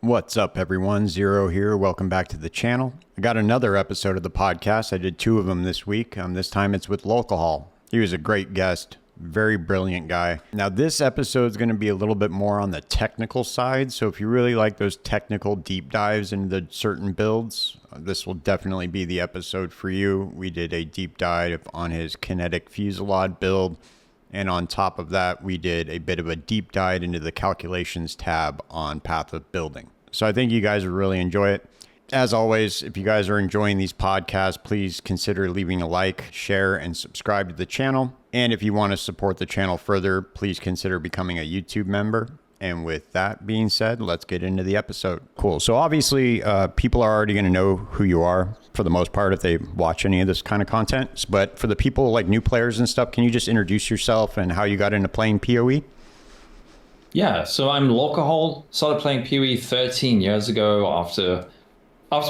What's up, everyone? Zero here. Welcome back to the channel. I got another episode of the podcast. I did 2 of them this week. This time it's with Lolcohol. He was a great guest, very brilliant guy. Now, this episode is going to be a little bit more on the technical side. So if you really like those technical deep dives into certain builds, this will definitely be the episode for you. We did a deep dive on his Kinetic Fusillade build. And on top of that, we did a bit of a deep dive into the calculations tab on Path of Building. So I think you guys will really enjoy it. As always, if you guys are enjoying these podcasts, please consider leaving a like, share, and subscribe to the channel. And if you want to support the channel further, please consider becoming a YouTube member. And with that being said, let's get into the episode. Cool. So obviously, people are already going to know who you are for the most part if they watch any of this kind of content. But for the people like new players and stuff, can you just introduce yourself and how you got into playing POE? Yeah, so I'm Lolcohol. Started playing POE 13 years ago after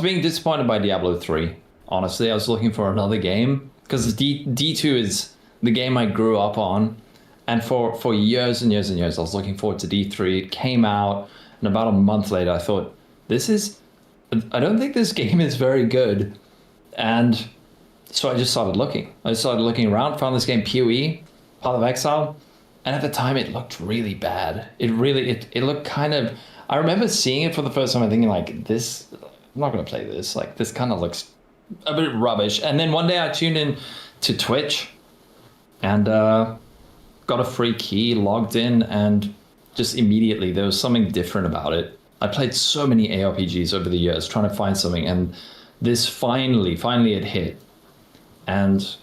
being disappointed by Diablo 3. Honestly, I was looking for another game because D2 is the game I grew up on. And for years and years and years, I was looking forward to D3. It came out, and about a month later, I thought, I don't think this game is very good. And so I just started looking. I started looking around, found this game, POE, Path of Exile. And at the time, it looked really bad. It looked kind of... I remember seeing it for the first time and thinking, like, this... I'm not going to play this. Like, this kind of looks a bit rubbish. And then one day I tuned in to Twitch and... got a free key, logged in, and just immediately there was something different about it. I played so many ARPGs over the years trying to find something, and this finally it hit. And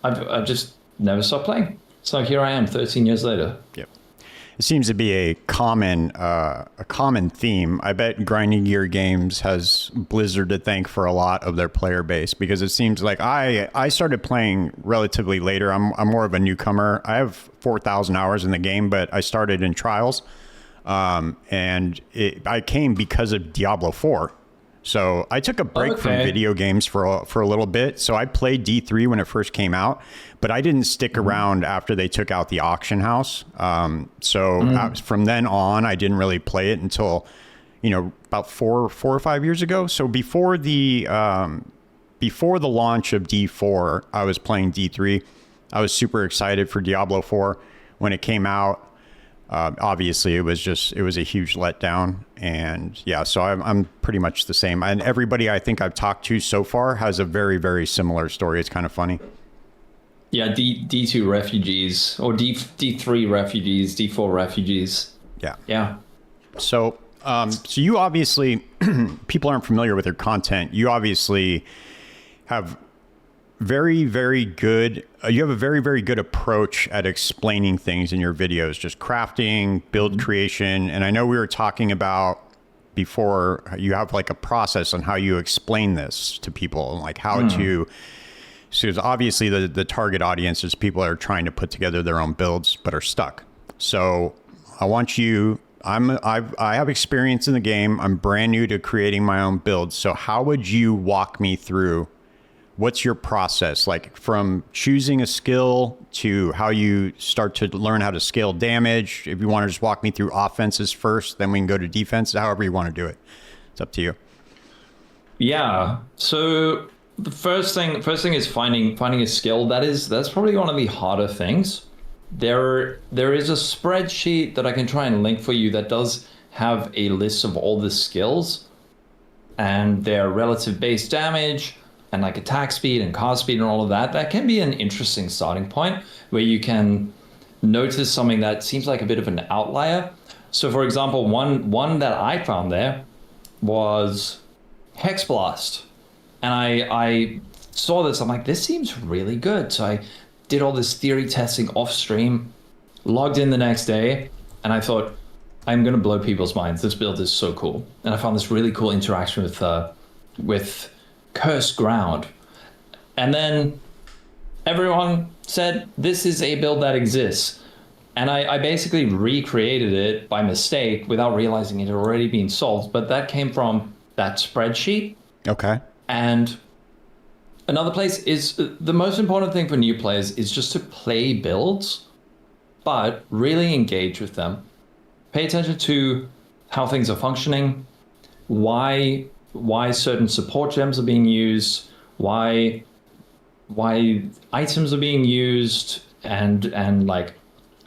I've just never stopped playing. So here I am 13 years later. Yep. It seems to be a common theme. I bet Grinding Gear Games has Blizzard to thank for a lot of their player base, because it seems like I started playing relatively later. I'm more of a newcomer. I have 4,000 hours in the game, but I started in trials, and I came because of Diablo 4. So I took a break from video games for a little bit. So I played D3 when it first came out, but I didn't stick around after they took out the auction house. From then on, I didn't really play it until, about four or 5 years ago. So before the launch of D4, I was playing D3. I was super excited for Diablo 4 when it came out. Obviously it was a huge letdown, and yeah, so I'm pretty much the same. And everybody I think I've talked to so far has a very, very similar story. It's kind of funny. Yeah, D2 refugees, or D3 refugees, D4 refugees. Yeah. So you obviously, people aren't familiar with your content. You obviously have very, very good. You have a very, very good approach at explaining things in your videos, just crafting, build creation. And I know we were talking about before, you have like a process on how you explain this to people, and like how to, so obviously the target audience is people that are trying to put together their own builds, but are stuck. So I want you, I have experience in the game. I'm brand new to creating my own builds. So how would you walk me through? What's your process, like from choosing a skill to how you start to learn how to scale damage? If you want to just walk me through offenses first, then we can go to defense, however you want to do it. It's up to you. Yeah. So the first thing is finding a skill. That's probably one of the harder things. There is a spreadsheet that I can try and link for you that does have a list of all the skills and their relative base damage, and like attack speed and cast speed and all of that. That can be an interesting starting point where you can notice something that seems like a bit of an outlier. So for example, one that I found there was Hex Blast. And I saw this, I'm like, this seems really good. So I did all this theory testing off stream, logged in the next day, and I thought, I'm gonna blow people's minds. This build is so cool. And I found this really cool interaction with Cursed Ground. And then everyone said, this is a build that exists. And I basically recreated it by mistake without realizing it had already been solved. But that came from that spreadsheet. Okay. And another place is, the most important thing for new players is just to play builds, but really engage with them. Pay attention to how things are functioning, why certain support gems are being used, why items are being used, and like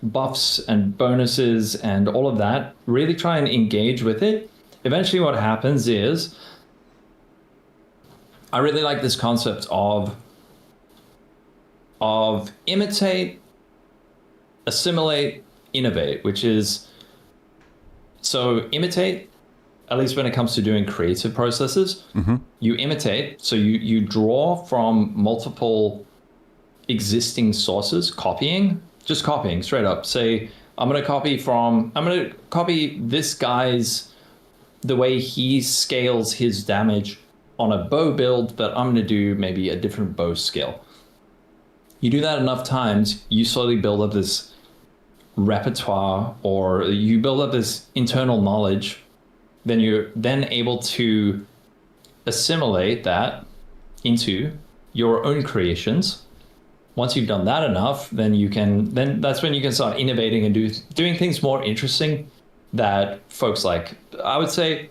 buffs and bonuses and all of that. Really try and engage with it. Eventually what happens is, I really like this concept of imitate, assimilate, innovate, which is, so imitate, at least when it comes to doing creative processes, you imitate, so you draw from multiple existing sources, just copying straight up. Say, I'm going to copy this guy's, the way he scales his damage on a bow build, but I'm going to do maybe a different bow skill. You do that enough times, you slowly build up this repertoire, or you build up this internal knowledge. Then you're then able to assimilate that into your own creations. Once you've done that enough, then that's when you can start innovating and doing things more interesting that folks like. I would say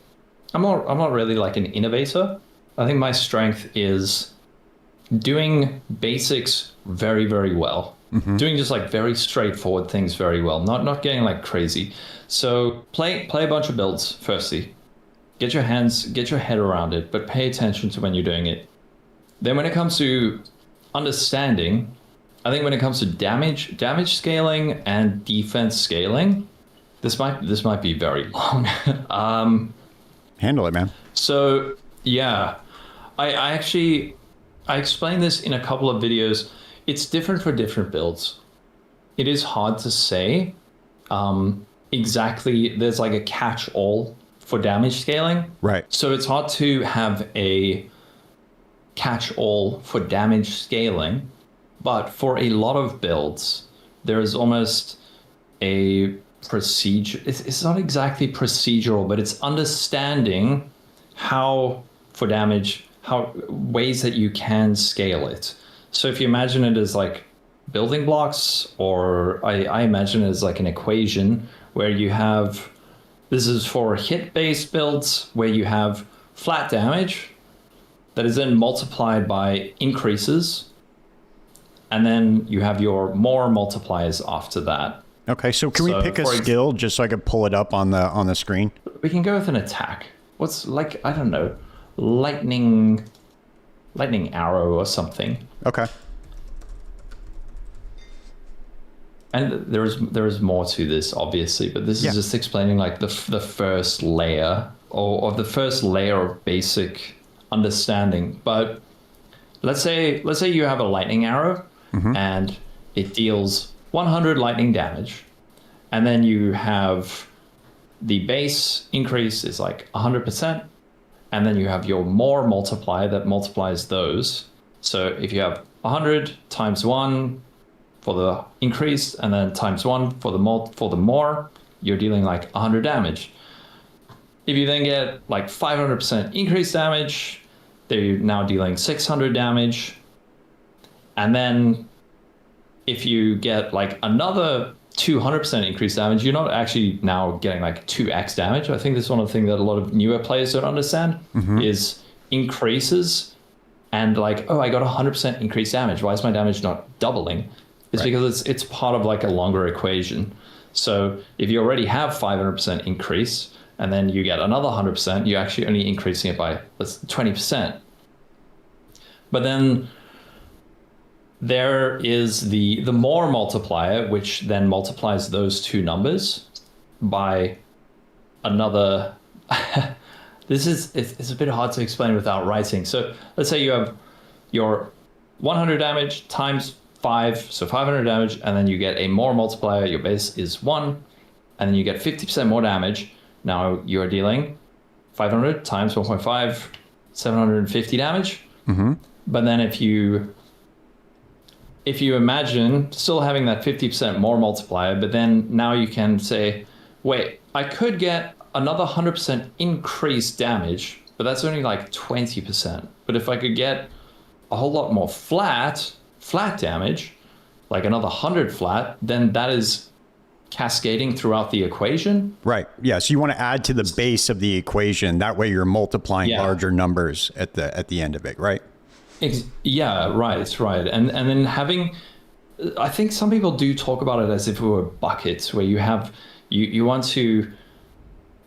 I'm not really like an innovator. I think my strength is doing basics very, very well. Doing just like very straightforward things very well, not getting like crazy. So play a bunch of builds firstly. Get your head around it, but pay attention to when you're doing it. Then when it comes to understanding, I think when it comes to damage scaling and defense scaling, this might be very long. Handle it, man. So yeah, I explained this in a couple of videos. It's different for different builds. It is hard to say exactly. There's like a catch-all for damage scaling. Right. So it's hard to have a catch-all for damage scaling. But for a lot of builds, there is almost a procedure. It's not exactly procedural, but it's understanding how ways that you can scale it. So if you imagine it as like building blocks, or I imagine it as like an equation where you have, this is for hit-based builds, where you have flat damage that is then multiplied by increases, and then you have your more multipliers after that. Okay, so can we pick a skill just so I can pull it up on the screen? We can go with an attack. What's like, I don't know, lightning arrow or something. Okay. And there is more to this, obviously, but this is just explaining like the first layer or the first layer of basic understanding. But let's say you have a lightning arrow and it deals 100 lightning damage, and then you have the base increase is like 100%, and then you have your more multiplier that multiplies those. So if you have 100 times 1 for the increase, and then times 1 for the more, you're dealing like 100 damage. If you then get like 500% increased damage, they're now dealing 600 damage. And then if you get like another 200% increased damage, you're not actually now getting like 2x damage. I think that's one of the things that a lot of newer players don't understand is increases and like, oh, I got 100% increased damage. Why is my damage not doubling? It's because it's part of like a longer equation. So if you already have 500% increase and then you get another 100%, you're actually only increasing it by 20%. But then there is the more multiplier, which then multiplies those two numbers by another. It's a bit hard to explain without writing. So let's say you have your 100 damage times 5, so 500 damage, and then you get a more multiplier. Your base is 1, and then you get 50% more damage. Now you're dealing 500 times 1.5, 750 damage. But then if you imagine still having that 50% more multiplier, but then now you can say, wait, I could get another 100% increased damage, but that's only like 20%. But if I could get a whole lot more flat damage, like another 100 flat, then that is cascading throughout the equation. Right. Yeah. So you want to add to the base of the equation. That way you're multiplying larger numbers at the end of it, right? Yeah, right. And then having, I think some people do talk about it as if it were buckets, where you have, you want to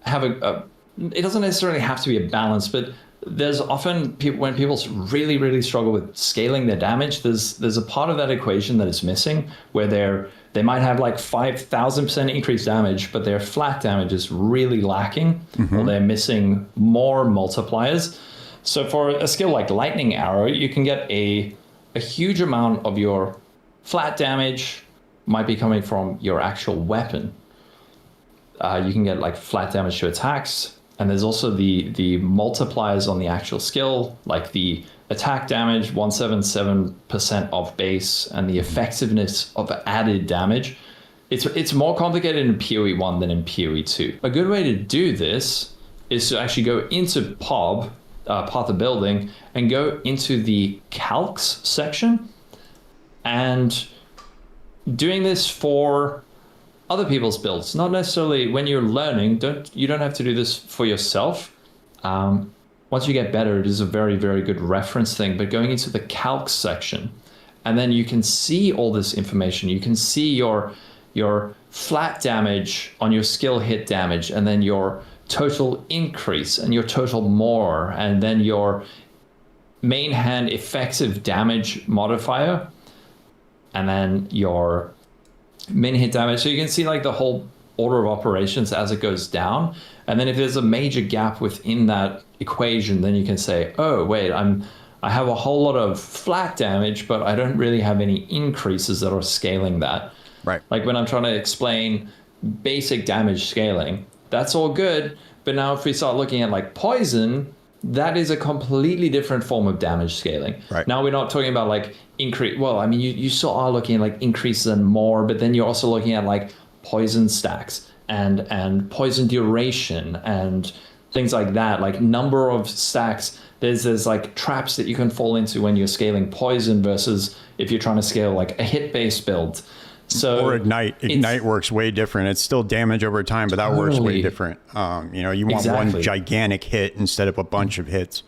have it doesn't necessarily have to be a balance, but there's often when people really, really struggle with scaling their damage, there's a part of that equation that is missing, where they might have like 5,000% increased damage, but their flat damage is really lacking, or they're missing more multipliers. So for a skill like Lightning Arrow, you can get a huge amount of your flat damage might be coming from your actual weapon. You can get like flat damage to attacks, and there's also the multipliers on the actual skill, like the attack damage, 177% off base, and the effectiveness of added damage. It's more complicated in POE 1 than in POE 2. A good way to do this is to actually go into POB, Path of Building, and go into the calcs section, and doing this for other people's builds, not necessarily when you're learning. You don't have to do this for yourself. Once you get better, it is a very, very good reference thing. But going into the calcs section, and then you can see all this information. You can see your flat damage on your skill hit damage, and then your total increase and your total more, and then your main hand effective damage modifier, and then your min hit damage. So you can see like the whole order of operations as it goes down. And then if there's a major gap within that equation, then you can say, oh wait, I have a whole lot of flat damage, but I don't really have any increases that are scaling that. Right. Like when I'm trying to explain basic damage scaling, that's all good. But now if we start looking at like poison, that is a completely different form of damage scaling. Right. Now we're not talking about like increase. Well, I mean, you still are looking at like increases and more, but then you're also looking at like poison stacks and poison duration and things like that, like number of stacks. There's like traps that you can fall into when you're scaling poison versus if you're trying to scale like a hit-based build. So or ignite works way different. It's still damage over time, but that works way different. You want one gigantic hit instead of a bunch of hits.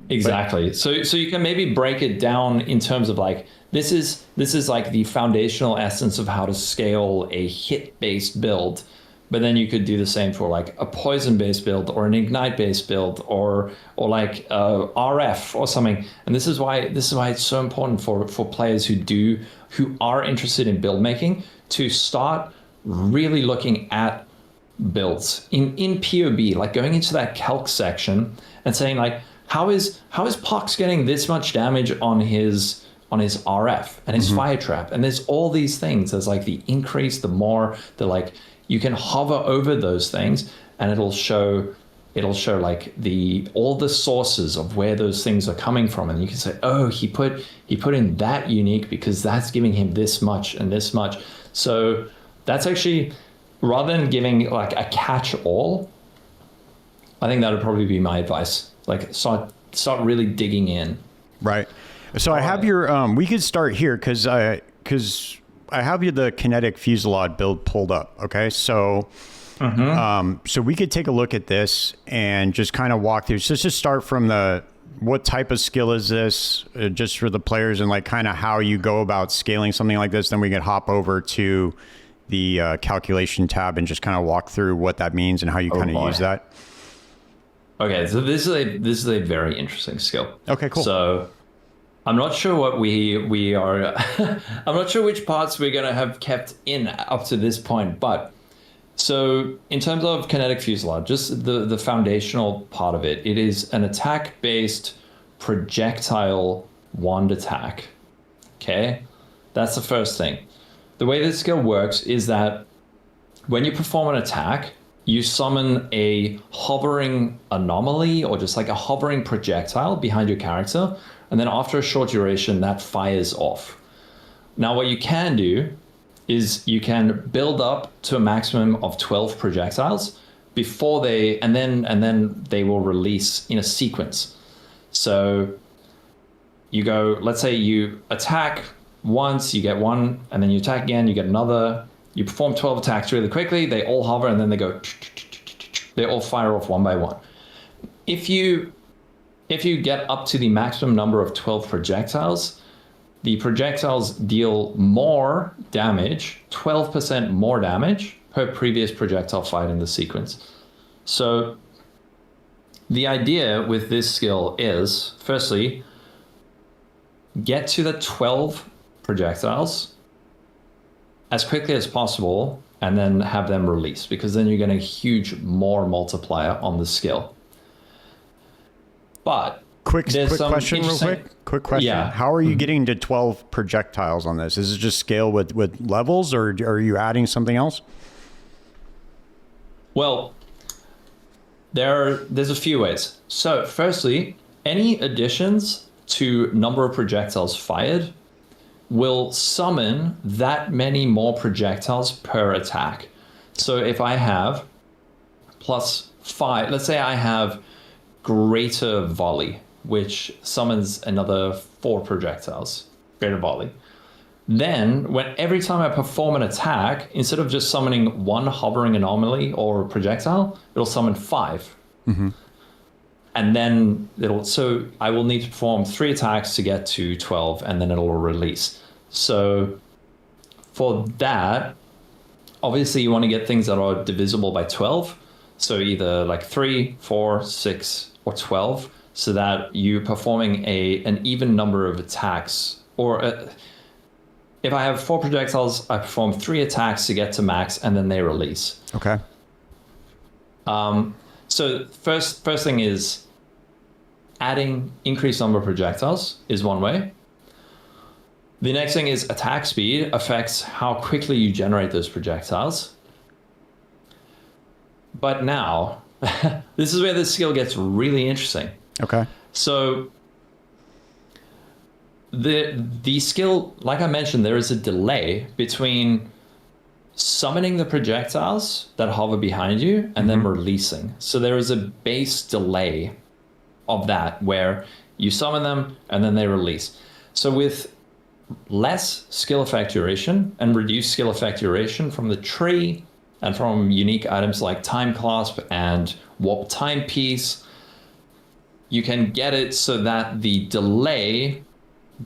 Exactly. So you can maybe break it down in terms of like, this is like the foundational essence of how to scale a hit-based build. But then you could do the same for like a poison-based build or an ignite-based build or like RF or something. And this is why it's so important for players who are interested in build making to start really looking at builds in POB, like going into that calc section and saying like, how is Pox getting this much damage on his RF and his fire trap? And there's all these things. There's like the increase, the more, the like. You can hover over those things and it'll show like all the sources of where those things are coming from. And you can say, oh, he put in that unique because that's giving him this much and this much. So that's actually, rather than giving like a catch all, I think that would probably be my advice. Like start really digging in. Right. So I have your, we could start here because I have the Kinetic Fusillade build pulled up. Okay. So, so we could take a look at this and just kind of walk through. So let's just start from what type of skill is this just for the players and like kind of how you go about scaling something like this. Then we could hop over to the calculation tab and just kind of walk through what that means and how you kind of use that. Okay. So this is a very interesting skill. Okay, cool. So I'm not sure what we are. I'm not sure which parts we're going to have kept in up to this point. But so in terms of Kinetic Fusillade, just the foundational part of it, it is an attack-based projectile wand attack. Okay, that's the first thing. The way this skill works is that when you perform an attack, you summon a hovering anomaly or just like a hovering projectile behind your character. And then after a short duration, that fires off. Now, what you can do is you can build up to a maximum of 12 projectiles before and then they will release in a sequence. So you go, let's say you attack once, you get one, and then you attack again, you get another, You perform 12 attacks really quickly, they all hover, and then they go, they all fire off one by one. If you get up to the maximum number of 12 projectiles, the projectiles deal more damage, 12% more damage per previous projectile fired in the sequence. So the idea with this skill is, firstly, get to the 12 projectiles as quickly as possible and then have them release, because then you're getting a huge more multiplier on the skill. But quick question real quick. Quick question. Yeah. How are you getting to 12 projectiles on this? Is it just scale with levels, or are you adding something else? Well, there's a few ways. So firstly, any additions to number of projectiles fired will summon that many more projectiles per attack. So if I have +5, let's say I have greater volley, which summons another 4 projectiles, greater volley. Then every time I perform an attack, instead of just summoning one hovering anomaly or projectile, it'll summon 5. Mm-hmm. And then so I will need to perform 3 attacks to get to 12, and then it'll release. So for that, obviously you want to get things that are divisible by 12. So either like 3, 4, 6, or 12, so that you're performing an even number of attacks. Or if I have 4 projectiles, I perform 3 attacks to get to max, and then they release. Okay. So first thing is adding increased number of projectiles is one way. The next thing is attack speed affects how quickly you generate those projectiles. But now, this is where this skill gets really interesting. Okay. So the skill, like I mentioned, there is a delay between summoning the projectiles that hover behind you and then releasing. So there is a base delay of that where you summon them and then they release. So with less skill effect duration and reduced skill effect duration from the tree and from unique items like time clasp and warp timepiece, you can get it so that the delay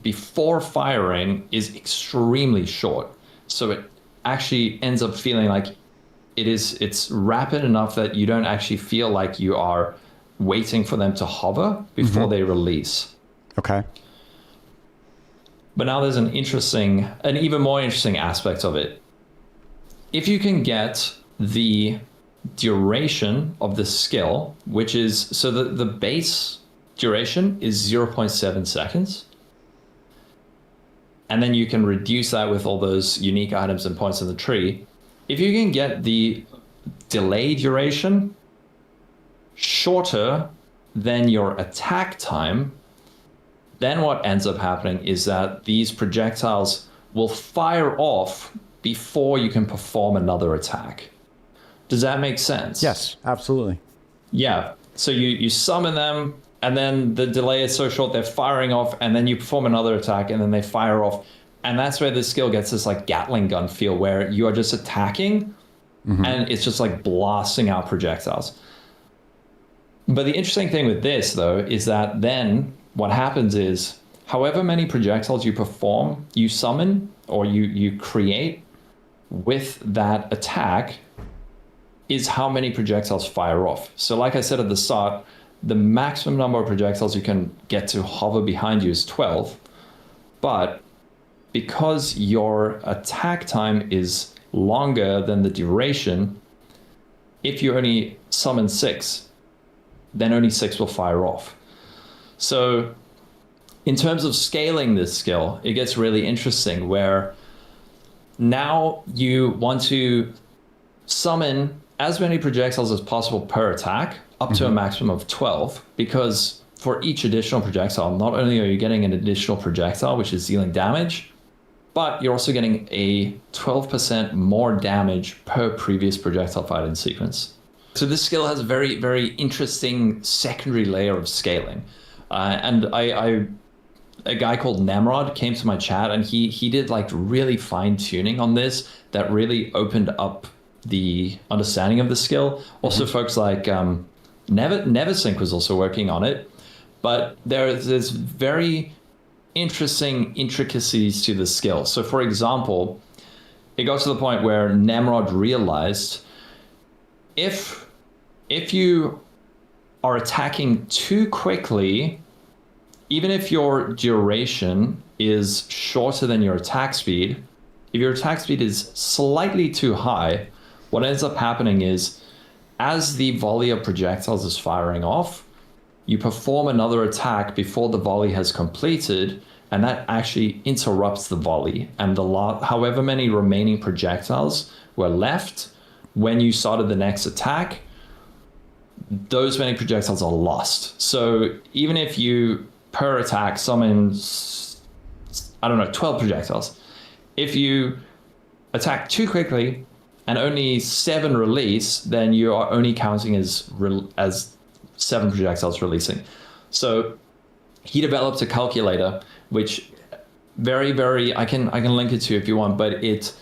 before firing is extremely short. So it actually ends up feeling like it's rapid enough that you don't actually feel like you are waiting for them to hover before they release. Okay. But now there's an even more interesting aspect of it. If you can get the duration of the skill, which is, so the base duration is 0.7 seconds. And then you can reduce that with all those unique items and points in the tree. If you can get the delay duration shorter than your attack time, then what ends up happening is that these projectiles will fire off before you can perform another attack. Does that make sense? Yes, absolutely. Yeah. So you summon them, and then the delay is so short they're firing off, and then you perform another attack, and then they fire off. And that's where this skill gets this like Gatling gun feel, where you are just attacking and it's just like blasting out projectiles. But the interesting thing with this, though, is that then what happens is however many projectiles you summon or you create with that attack is how many projectiles fire off. So like I said at the start, the maximum number of projectiles you can get to hover behind you is 12. But because your attack time is longer than the duration, if you only summon 6, then only 6 will fire off. So in terms of scaling this skill, it gets really interesting, where now you want to summon as many projectiles as possible per attack, up to a maximum of 12, because for each additional projectile, not only are you getting an additional projectile, which is dealing damage, but you're also getting a 12% more damage per previous projectile fired in sequence. So this skill has a very, very interesting secondary layer of scaling. And a guy called Namrod came to my chat, and he did like really fine tuning on this that really opened up the understanding of the skill. Also, folks like Neversink was also working on it, but there's very interesting intricacies to the skill. So, for example, it got to the point where Namrod realized if you are attacking too quickly, even if your duration is shorter than your attack speed, if your attack speed is slightly too high, what ends up happening is as the volley of projectiles is firing off, you perform another attack before the volley has completed, and that actually interrupts the volley. And however many remaining projectiles were left when you started the next attack, those many projectiles are lost. So even if you per attack summon, 12 projectiles, if you attack too quickly and only 7 release, then you are only counting as 7 projectiles releasing. So he developed a calculator, which very, I can link it to you if you want, but it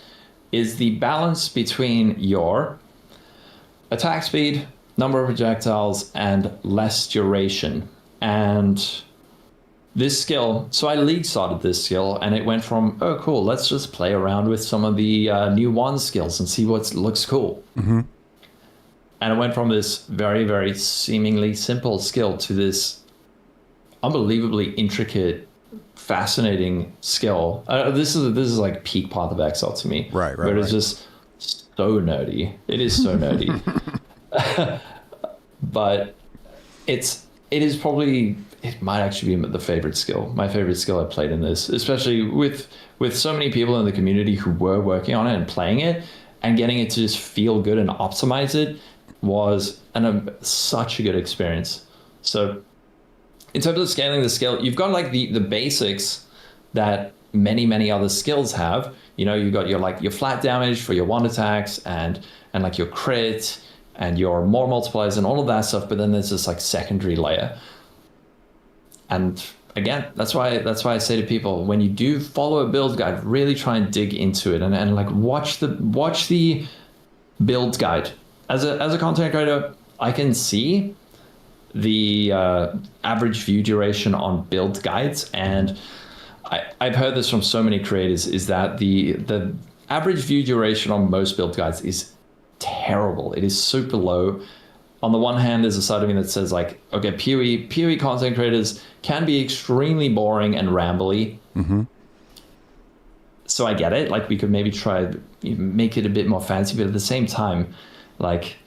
is the balance between your attack speed, number of projectiles, and less duration. And this skill, so I league started this skill, and it went from, oh cool, let's just play around with some of the new one skills and see what looks cool. And it went from this very, very seemingly simple skill to this unbelievably intricate, fascinating skill. This is like peak Path of Exile to me. Right. But it's just so nerdy. It is so nerdy. But it is probably, it might actually be the favorite skill. My favorite skill I played in this, especially with so many people in the community who were working on it and playing it and getting it to just feel good and optimize it was such a good experience. So in terms of scaling the skill, you've got like the basics that many other skills have. You know, you've got your flat damage for your wand attacks and like your crit and your more multipliers and all of that stuff. But then there's this like secondary layer. And again, that's why I say to people, when you do follow a build guide, really try and dig into it and like watch the build guide. As a content creator, I can see the average view duration on build guides, and I've heard this from so many creators, is that the average view duration on most build guides is terrible. It is super low. On the one hand, there's a side of me that says like, okay, POE content creators can be extremely boring and rambly. So I get it. Like, we could maybe try make it a bit more fancy, but at the same time, like,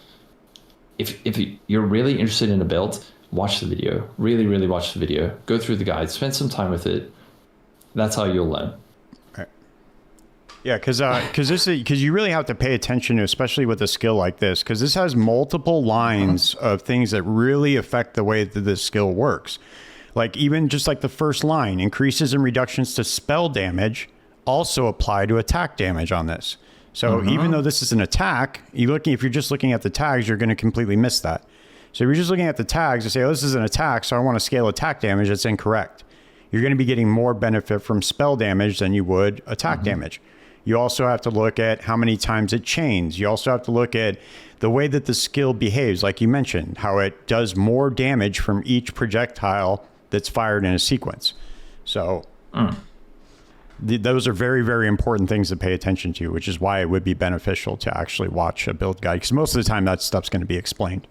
if you're really interested in a build, watch the video. Really watch the video. Go through the guide. Spend some time with it. That's how you'll learn. Right. Yeah, because you really have to pay attention to, especially with a skill like this, because this has multiple lines of things that really affect the way that this skill works. Like even just like the first line, increases and reductions to spell damage also apply to attack damage on this. So even though this is an attack, if you're just looking at the tags, you're going to completely miss that. So if you're just looking at the tags and say, oh, this is an attack, so I want to scale attack damage, that's incorrect. You're going to be getting more benefit from spell damage than you would attack damage. You also have to look at how many times it chains. You also have to look at the way that the skill behaves, like you mentioned, how it does more damage from each projectile that's fired in a sequence. So those are very, very important things to pay attention to, which is why it would be beneficial to actually watch a build guide, because most of the time that stuff's going to be explained.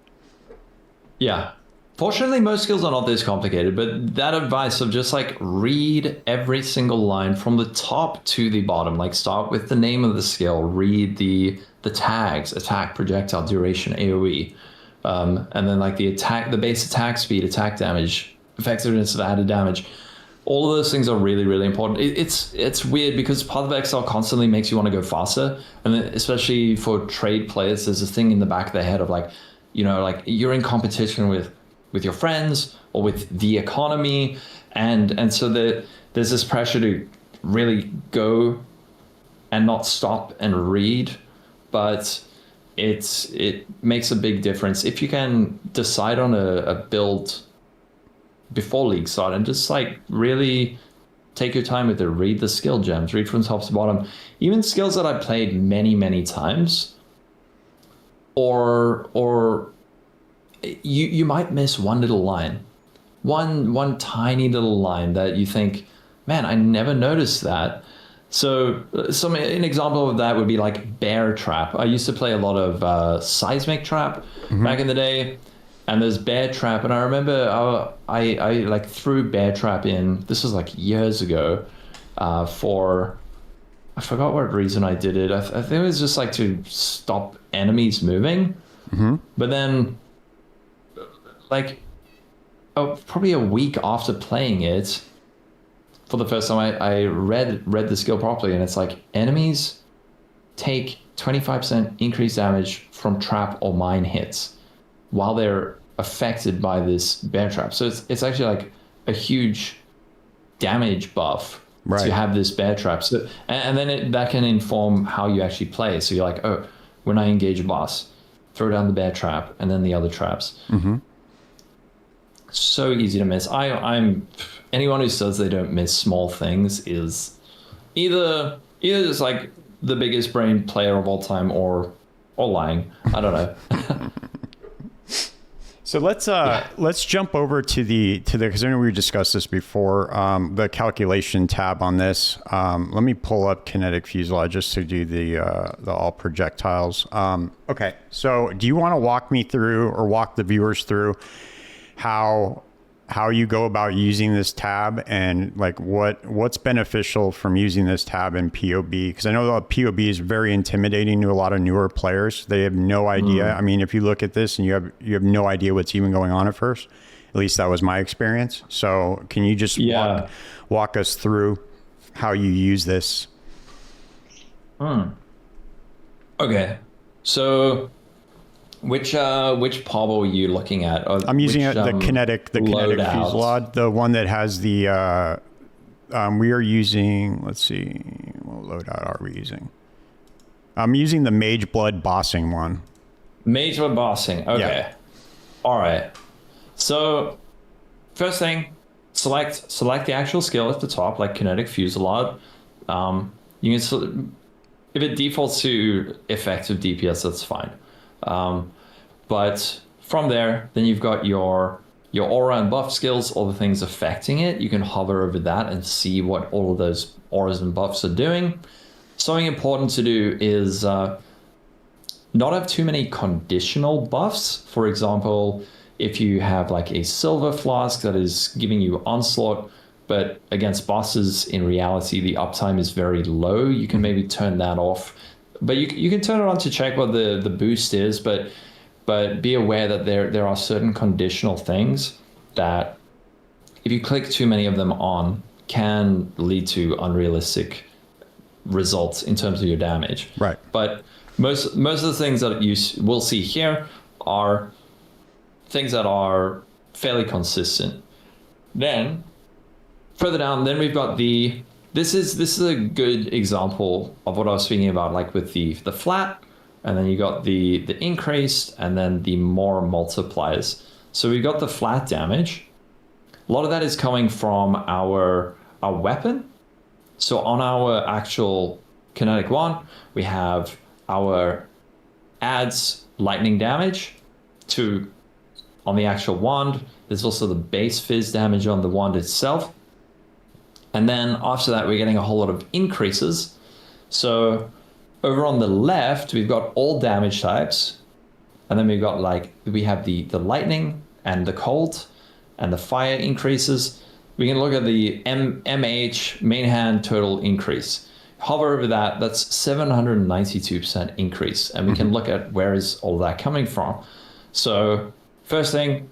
Yeah. Fortunately, most skills are not this complicated, but that advice of just like read every single line from the top to the bottom, like start with the name of the skill, read the tags, attack, projectile, duration, AoE, and then like the base attack speed, attack damage, effectiveness of added damage. All of those things are really, really important. It's weird because Path of Exile constantly makes you want to go faster. And then especially for trade players, there's a thing in the back of their head of like, you know, like you're in competition with your friends or with the economy. And so there's this pressure to really go and not stop and read. But it makes a big difference if you can decide on a build before league start and just like really take your time with it. Read the skill gems, read from top to bottom. Even skills that I played many, many times, or you might miss one little line, one tiny little line that you think, man, I never noticed that. So an example of that would be like bear trap. I used to play a lot of seismic trap back in the day, and there's bear trap. And I remember I like threw bear trap in. This was like years ago, for I forgot what reason I did it. I think it was just like to stop enemies moving. But then, like, probably a week after playing it, for the first time, I read the skill properly, and it's like enemies take 25% increased damage from trap or mine hits while they're affected by this bear trap. So it's actually like a huge damage buff to have this bear trap. So and then that can inform how you actually play. So you're like, oh, when I engage a boss, throw down the bear trap and then the other traps. So easy to miss. I'm anyone who says they don't miss small things is either just like the biggest brain player of all time or lying. I don't know. So let's jump over to the because I know we discussed this before, the calculation tab on this. Let me pull up Kinetic Fusillade just to do the all projectiles. Okay, so do you want to walk me through or walk the viewers through how you go about using this tab, and like what's beneficial from using this tab in POB? Because I know that POB is very intimidating to a lot of newer players. They have no idea. I mean, if you look at this and you have no idea what's even going on at first, at least that was my experience. So can you just walk us through how you use this? Okay, so which POB are you looking at? I'm using the Kinetic Fusillade, the one that has the we are using, let's see, what loadout are we using? I'm using the Mage Blood bossing one. Mage Blood bossing, okay. Yeah. All right. So first thing, select the actual skill at the top, like Kinetic Fusillade. You can if it defaults to effective DPS, that's fine. But from there, then you've got your aura and buff skills, all the things affecting it. You can hover over that and see what all of those auras and buffs are doing. Something important to do is not have too many conditional buffs. For example, if you have like a silver flask that is giving you onslaught, but against bosses, in reality, the uptime is very low, you can maybe turn that off. But you can turn it on to check what the boost is, but be aware that there are certain conditional things that if you click too many of them on can lead to unrealistic results in terms of your damage. Right. But most of the things that you will see here are things that are fairly consistent. Then further down, then we've got this is a good example of what I was speaking about, like with the flat, and then you got the increased, and then the more multipliers. So we've got the flat damage. A lot of that is coming from our weapon. So on our actual Kinetic one, we have our adds lightning damage on the actual wand. There's also the base fizz damage on the wand itself. And then after that, we're getting a whole lot of increases. So over on the left, we've got all damage types. And then we have the lightning and the cold and the fire increases. We can look at the MH main hand total increase. Hover over that, that's 792% increase. And we can look at where is all that coming from. So first thing,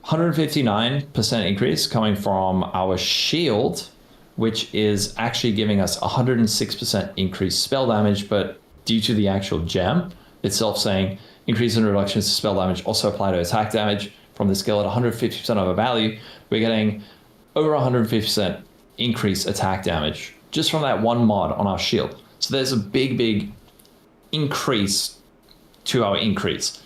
159% increase coming from our shield, which is actually giving us 106% increased spell damage, but due to the actual gem itself saying increase and reductions to spell damage also apply to attack damage from the skill at 150% of a value, we're getting over 150% increased attack damage just from that one mod on our shield. So there's a big increase to our increase.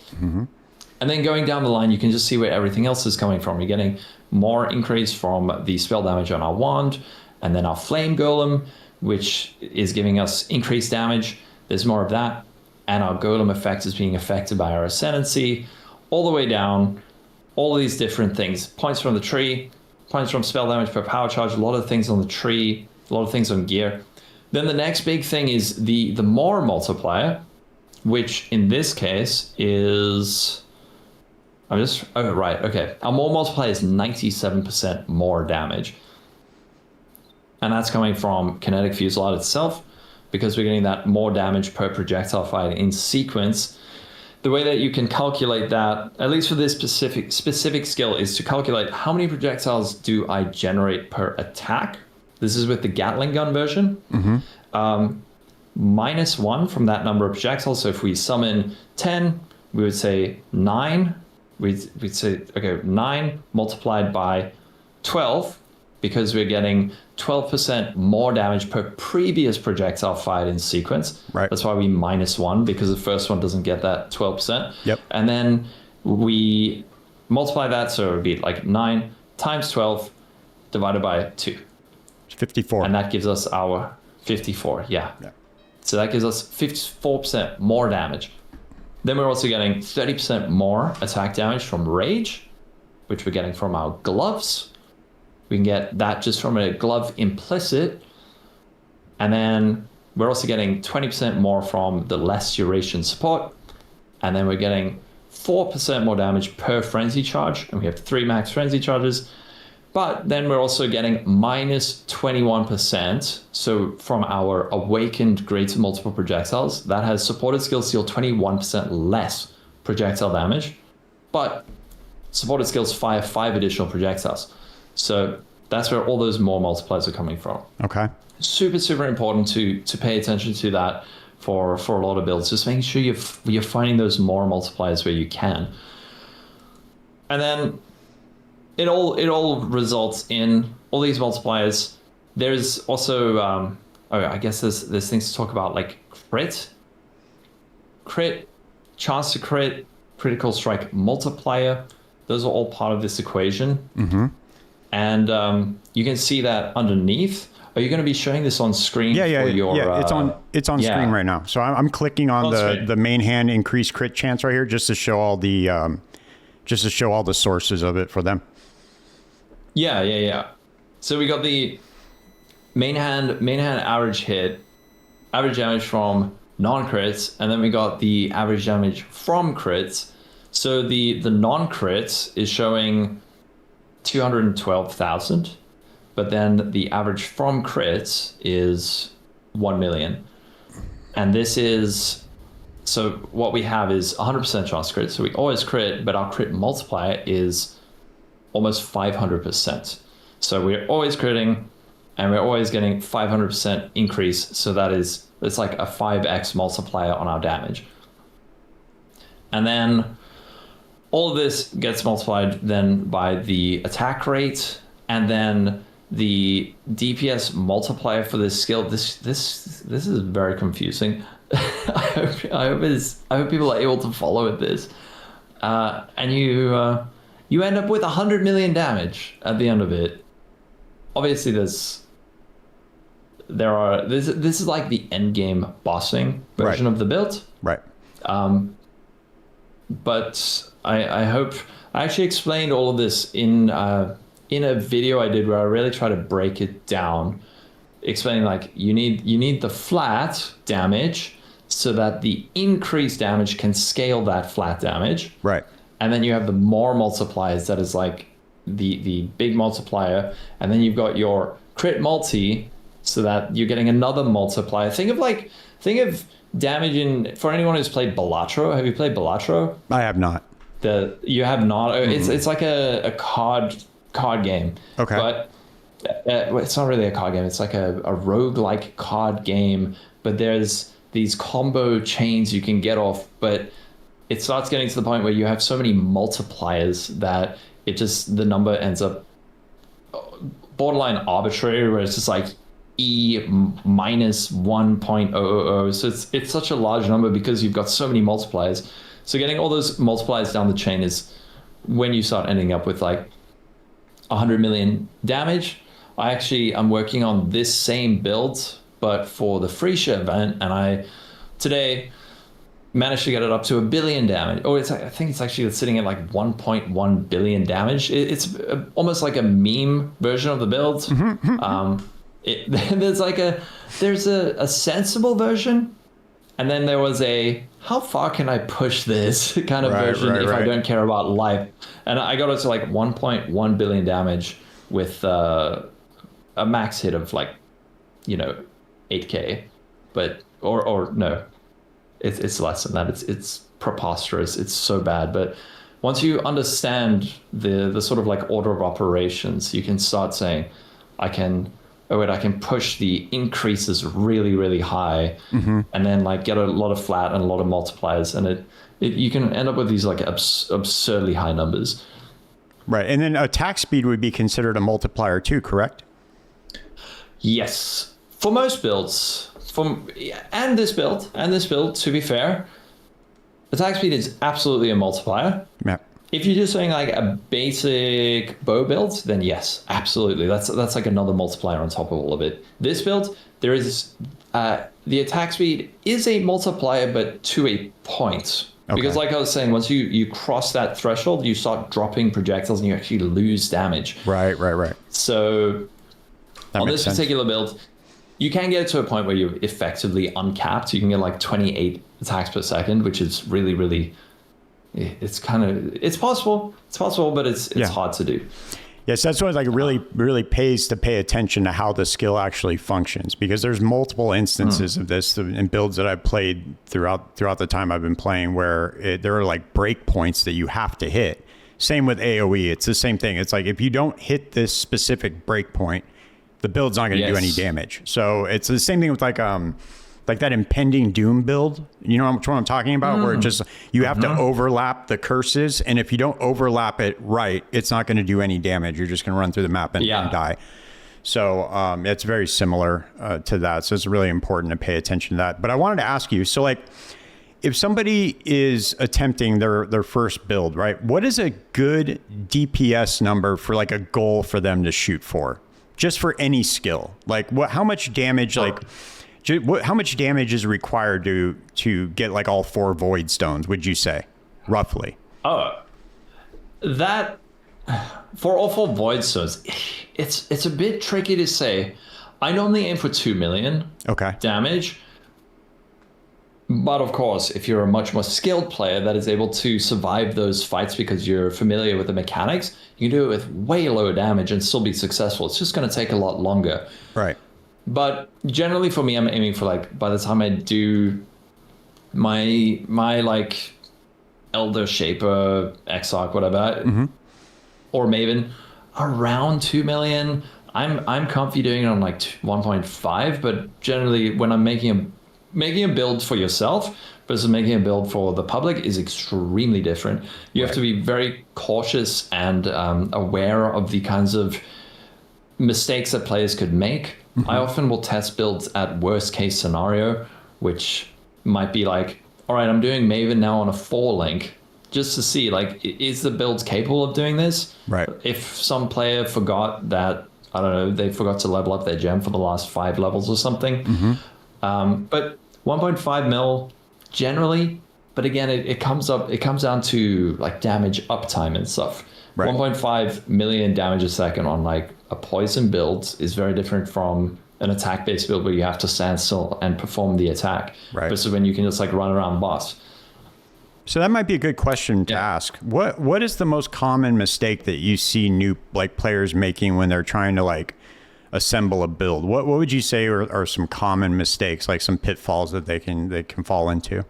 And then going down the line, you can just see where everything else is coming from. You're getting more increase from the spell damage on our wand, and then our flame golem, which is giving us increased damage. There's more of that. And our golem effect is being affected by our ascendancy, all the way down, all of these different things. Points from the tree, points from spell damage per power charge, a lot of things on the tree, a lot of things on gear. Then the next big thing is the more multiplier, which in this case is... Our more multiplier is 97% more damage. And that's coming from Kinetic Fusillade itself, because we're getting that more damage per projectile fired in sequence. The way that you can calculate that, at least for this specific skill, is to calculate how many projectiles do I generate per attack. This is with the Gatling gun version. -1 from that number of projectiles. So if we summon 10, we would say 9. We'd say, okay, 9 multiplied by 12, because we're getting 12% more damage per previous projectile fired in sequence. Right. That's why we -1, because the first one doesn't get that 12%. Yep. And then we multiply that, so it would be like 9 times 12 divided by 2. 54. And that gives us our 54, yeah. So that gives us 54% more damage. Then we're also getting 30% more attack damage from Rage, which we're getting from our gloves. We can get that just from a glove implicit. And then we're also getting 20% more from the less duration support. And then we're getting 4% more damage per frenzy charge. And we have 3 max frenzy charges. But then we're also getting -21%. So from our awakened greater multiple projectiles, that has supported skills deal 21% less projectile damage. But supported skills fire 5 additional projectiles. So that's where all those more multipliers are coming from. Okay. Super, super important to pay attention to that for a lot of builds. Just making sure you're finding those more multipliers where you can. And then it all results in all these multipliers. There's also, I guess there's things to talk about, like crit, chance to crit, critical strike multiplier. Those are all part of this equation. And you can see that underneath. Are you going to be showing this on screen? Yeah. It's on screen right now. So I'm clicking on the main hand increased crit chance right here, just to show all the sources of it for them. Yeah. So we got the main hand average hit, average damage from non-crits, and then we got the average damage from crits. So the non-crits is showing 212,000, but then the average from crits is 1 million. And this is, so what we have is 100% chance crit. So we always crit, but our crit multiplier is almost 500%. So we're always critting, and we're always getting 500% increase. So it's like a 5x multiplier on our damage. And then all of this gets multiplied then by the attack rate, and then the DPS multiplier for this skill. This is very confusing. I hope people are able to follow with this. And you end up with 100 million damage at the end of it. Obviously, this is like the end game bossing version of the build. Right. But I hope I actually explained all of this in a video I did where I really try to break it down, explaining like you need the flat damage so that the increased damage can scale that flat damage. Right. And then you have the more multipliers, that is like the big multiplier, and then you've got your crit multi so that you're getting another multiplier. Think of damage for anyone who's played Balatro. Have you played Balatro? I have not. You have not. It's like a card game. Okay. But it's not really a card game. It's like a roguelike card game. But there's these combo chains you can get off. But it starts getting to the point where you have so many multipliers that the number ends up borderline arbitrary, where it's just like E minus 1.000. So it's such a large number because you've got so many multipliers. So getting all those multipliers down the chain is when you start ending up with like 100 million damage. I'm working on this same build, but for the Freesia event, and I today managed to get it up to 1 billion damage. I think it's actually sitting at like 1.1 billion damage. It's almost like a meme version of the build. There's a sensible version, and then there was a how far can I push this kind of version if I don't care about life. And I got it to like 1.1 billion damage with a max hit of like 8k, but or no, it's less than that. It's preposterous. It's so bad. But once you understand the sort of like order of operations, you can start saying, I can push the increases really, really high, and then like get a lot of flat and a lot of multipliers, and you can end up with these like absurdly high numbers. Right, and then attack speed would be considered a multiplier too, correct? Yes, for most builds, and this build, to be fair, attack speed is absolutely a multiplier. Yeah. If you're just saying like a basic bow build, then yes, absolutely. That's like another multiplier on top of all of it. This build, there is the attack speed is a multiplier, but to a point. Okay. Because like I was saying, once you cross that threshold, you start dropping projectiles and you actually lose damage. Right. So that on this sense. particular build, you can get to a point where you're effectively uncapped. You can get like 28 attacks per second, which is really, really... It's possible, but it's hard to do. Yes, that's why it really pays to pay attention to how the skill actually functions, because there's multiple instances of this in builds that I've played throughout the time I've been playing where there are like breakpoints that you have to hit. Same with AoE, it's the same thing. It's like if you don't hit this specific breakpoint, the build's not going to do any damage. So it's the same thing with like that impending doom build, you know what I'm talking about, where it just you have to overlap the curses, and if you don't overlap it right, it's not going to do any damage. You're just going to run through the map and die. So it's very similar to that. So it's really important to pay attention to that. But I wanted to ask you, so like if somebody is attempting their first build, right, what is a good DPS number for like a goal for them to shoot for, just for any skill? Like how much damage, how much damage is required to get like all 4 void stones, would you say, roughly? That for all 4 void stones, it's a bit tricky to say. I normally aim for 2 million damage. But of course, if you're a much more skilled player that is able to survive those fights because you're familiar with the mechanics, you can do it with way lower damage and still be successful. It's just going to take a lot longer. Right. But generally for me, I'm aiming for like, by the time I do my like Elder Shaper, Exarch, whatever, or Maven, around 2 million. I'm comfy doing it on like 1.5, but generally when I'm making a build for yourself versus making a build for the public is extremely different. You have to be very cautious and aware of the kinds of mistakes that players could make. I often will test builds at worst case scenario, which might be like, all right, I'm doing Maven now on a 4 link, just to see like, is the build capable of doing this? Right. If some player forgot that, I don't know, they forgot to level up their gem for the last 5 levels or something. But 1.5 mil generally, but again, it comes down to like damage uptime and stuff. Right. 1.5 million damage a second on like a poison build is very different from an attack-based build where you have to stand still and perform the attack. Right. Versus when you can just like run around boss. So that might be a good question to ask. What is the most common mistake that you see new like players making when they're trying to like assemble a build? What would you say are some common mistakes, like some pitfalls that they can fall into?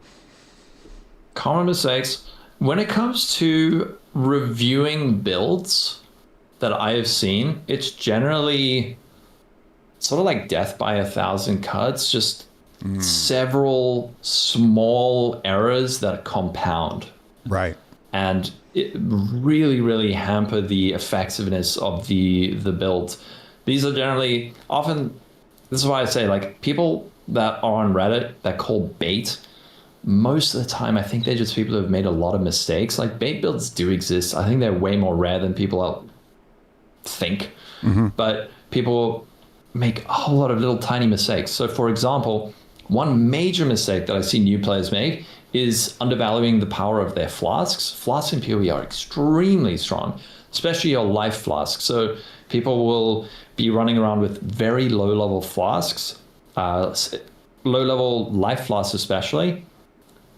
Common mistakes when it comes to reviewing builds that I have seen, it's generally sort of like death by 1,000 cuts, just several small errors that compound. Right. And it really, really hamper the effectiveness of the build. These are generally often, this is why I say like people that are on Reddit that call bait, most of the time, I think they're just people who have made a lot of mistakes. Like bait builds do exist. I think they're way more rare than people think. But people make a whole lot of little tiny mistakes. So for example, one major mistake that I see new players make is undervaluing the power of their flasks. Flasks in POE are extremely strong, especially your life flask. So people will be running around with very low level flasks, low level life flasks especially,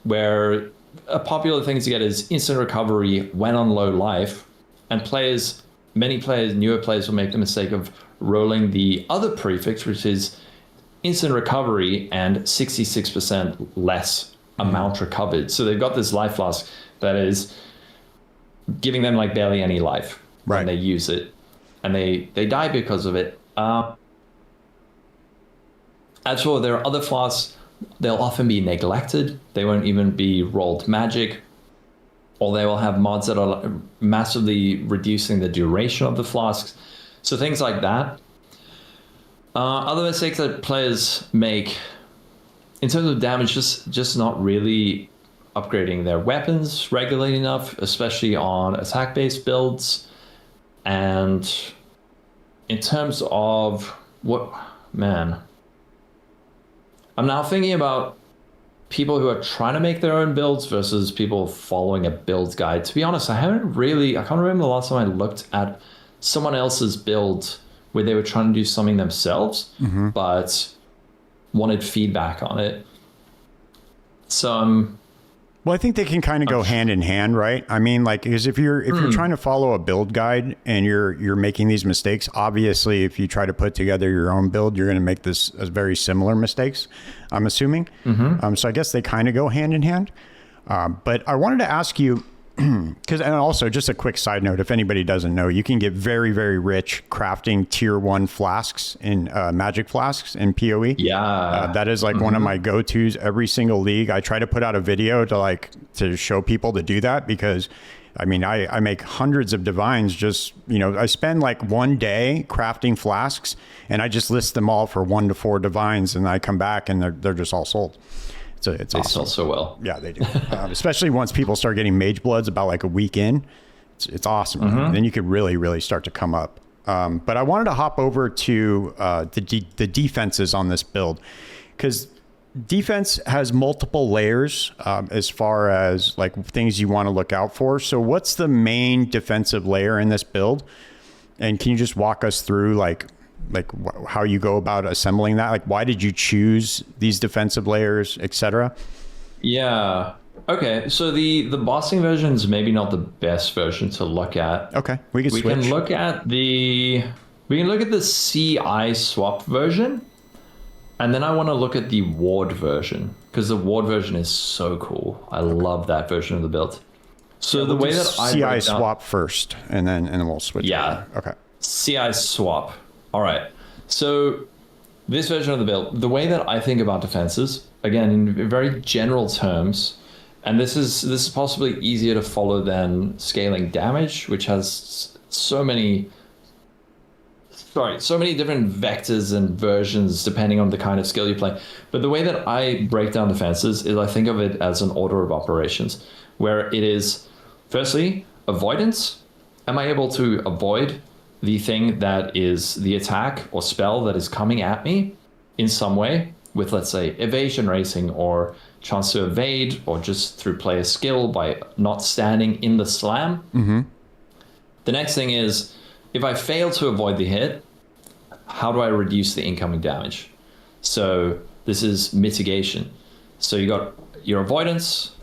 where a popular thing to get is instant recovery when on low life. And many players, newer players will make the mistake of rolling the other prefix, which is instant recovery and 66% less amount recovered. So they've got this life flask that is giving them like barely any life when they use it, and they die because of it. As for their other flasks, they'll often be neglected. They won't even be rolled magic, or they will have mods that are massively reducing the duration of the flasks. So things like that. Other mistakes that players make in terms of damage, just not really upgrading their weapons regularly enough, especially on attack-based builds. And in terms of I'm now thinking about people who are trying to make their own builds versus people following a build guide. To be honest, I can't remember the last time I looked at someone else's build where they were trying to do something themselves, but wanted feedback on it. So well, I think they can kind of go hand in hand, right? I mean, like, because if you're trying to follow a build guide and you're making these mistakes, obviously, if you try to put together your own build, you're going to make this as very similar mistakes, I'm assuming. So I guess they kind of go hand in hand. But I wanted to ask you, and also just a quick side note, if anybody doesn't know, you can get very, very rich crafting tier 1 flasks in magic flasks in POE. That is like one of my go-tos every single league. I try to put out a video to show people to do that, because I mean, I make hundreds of divines. Just, I spend like one day crafting flasks, and I just list them all for 1 to 4 divines, and I come back and they're just all sold. It's they awesome. sell so well. Yeah, they do. Especially once people start getting mage bloods about like a week in, it's awesome. Then you could really, really start to come up. But I wanted to hop over to the defenses on this build, because defense has multiple layers as far as like things you want to look out for. So what's the main defensive layer in this build? And can you just walk us through like how you go about assembling that? Like, why did you choose these defensive layers, etc.? Yeah. Okay. So the bossing version is maybe not the best version to look at. Okay. We can look at the CI swap version, and then I want to look at the ward version, because the ward version is so cool. I love that version of the build. So the way that I CI swap first, and then we'll switch. Yeah. Over. Okay. CI swap. All right. So this version of the build, the way that I think about defenses, again, in very general terms, and this is possibly easier to follow than scaling damage, which has so many different vectors and versions depending on the kind of skill you play. But the way that I break down defenses is I think of it as an order of operations, where it is, firstly, avoidance. Am I able to avoid the thing that is the attack or spell that is coming at me in some way, with, let's say, evasion racing, or chance to evade, or just through player skill by not standing in the slam? The next thing is, if I fail to avoid the hit, how do I reduce the incoming damage? So this is mitigation. So you got your avoidance.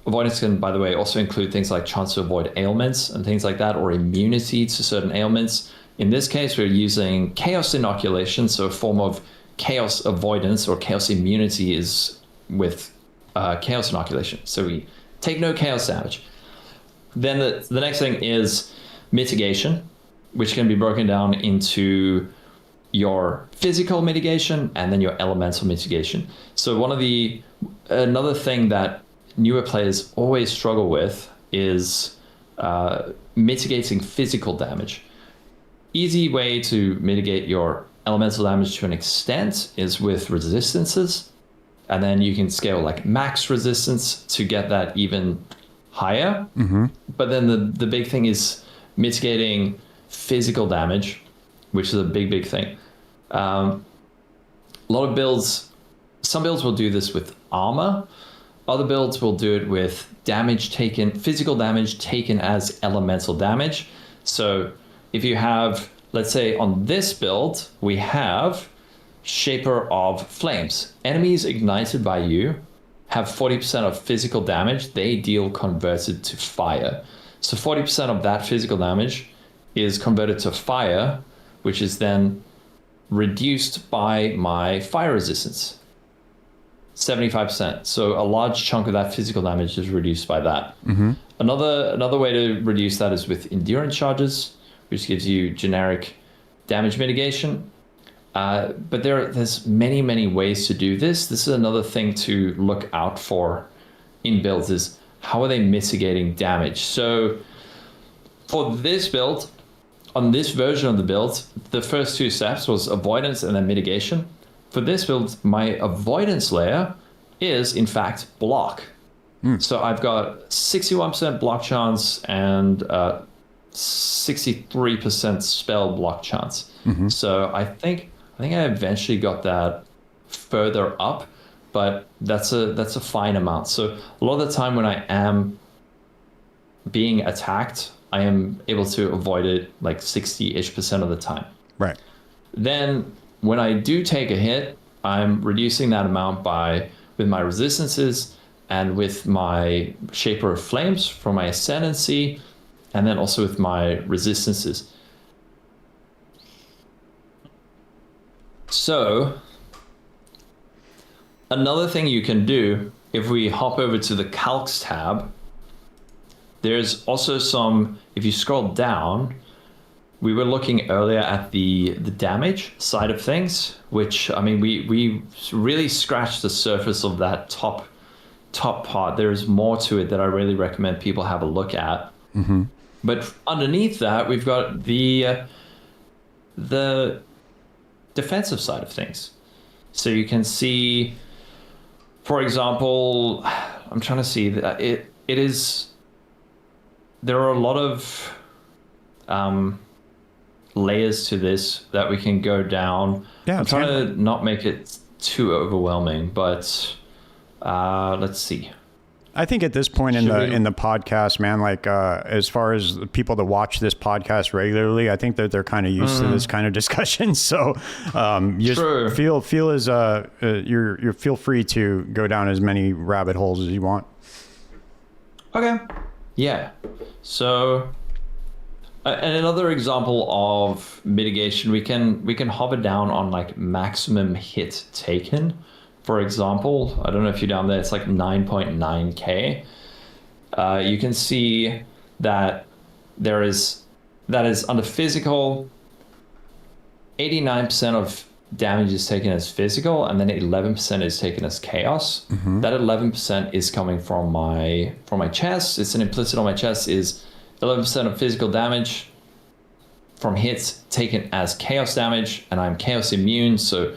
Avoidance can, by the way, also include things like chance to avoid ailments and things like that, or immunity to certain ailments. In this case, we're using chaos inoculation, so a form of chaos avoidance or chaos immunity is with chaos inoculation. So we take no chaos damage. Then the next thing is mitigation, which can be broken down into your physical mitigation and then your elemental mitigation. So another thing that newer players always struggle with is mitigating physical damage. Easy way to mitigate your elemental damage to an extent is with resistances. and then you can scale like max resistance to get that even higher. But then the big thing is mitigating physical damage, which is a big thing. A lot of builds, some builds will do this with armor. Other builds will do it with damage taken, physical damage taken as elemental damage. So if you have, let's say on this build, we have Shaper of Flames. Enemies ignited by you have 40% of physical damage they deal converted to fire. So 40% of that physical damage is converted to fire, which is then reduced by my fire resistance. 75%. So a large chunk of that physical damage is reduced by that. Another way to reduce that is with endurance charges, which gives you generic damage mitigation. But there's many ways to do this. This is another thing to look out for in builds is how are they mitigating damage? So for this build, on this version of the build, the first two steps was avoidance and then mitigation. For this build, my avoidance layer is in fact block. So I've got 61% block chance and 63% spell block chance. So I think I eventually got that further up, but that's a fine amount. So a lot of the time when I am being attacked, I am able to avoid it like 60-ish% of the time. Right. Then when I do take a hit, I'm reducing that amount with my resistances and with my Shaper of Flames for my ascendancy, and then also with my resistances. So another thing you can do, if we hop over to the calcs tab, there's also some, if you scroll down, we were looking earlier at the damage side of things, which, I mean, we really scratched the surface of that top part. There's more to it that I really recommend people have a look at. But underneath that, we've got the defensive side of things. So you can see, for example, I'm trying to see that it is, there are a lot of layers to this that we can go down. I'm trying to not make it too overwhelming, but let's see. I think at this point in the podcast, man, like as far as the people that watch this podcast regularly, I think that they're kind of used to this kind of discussion. So just feel free to go down as many rabbit holes as you want. Okay. Yeah. So and another example of mitigation, we can hover down on like maximum hit taken. For example, I don't know if you're down there, it's like 9.9k. You can see that that is under physical, 89% of damage is taken as physical, and then 11% is taken as chaos. That 11% is coming from my chest. It's an implicit on my chest is 11% of physical damage from hits taken as chaos damage, and I'm chaos immune, so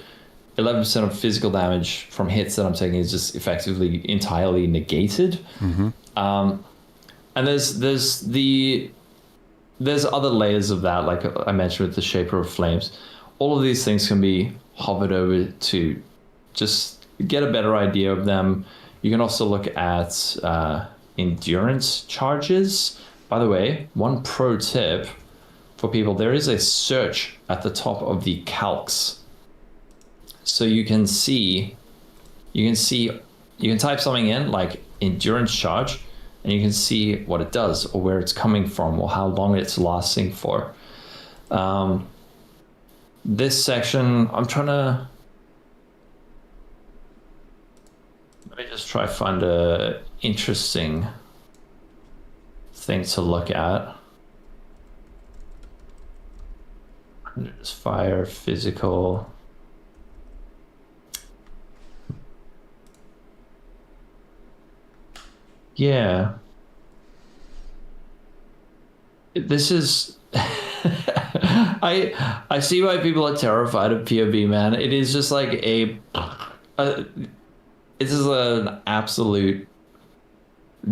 11% of physical damage from hits that I'm taking is just effectively entirely negated. And there's other layers of that, like I mentioned with the Shaper of Flames. All of these things can be hovered over to just get a better idea of them. You can also look at endurance charges. By the way, one pro tip for people, there is a search at the top of the calcs. So you can type something in like endurance charge, and you can see what it does or where it's coming from or how long it's lasting for. This section, let me just try to find a interesting thing to look at. Just fire, physical. Yeah. This is I see why people are terrified of POB, man. It is just like this is an absolute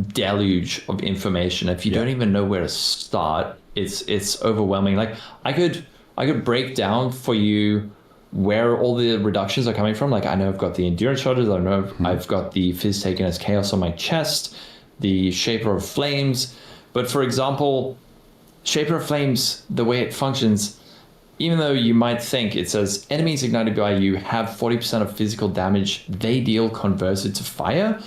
deluge of information. If you don't even know where to start, it's overwhelming. Like I could break down for you where all the reductions are coming from. Like I know I've got the endurance charges, I know I've got the Fizz taken as chaos on my chest, the Shaper of Flames. But for example, Shaper of Flames, the way it functions, even though you might think it says enemies ignited by you have 40% of physical damage they deal converted to fire,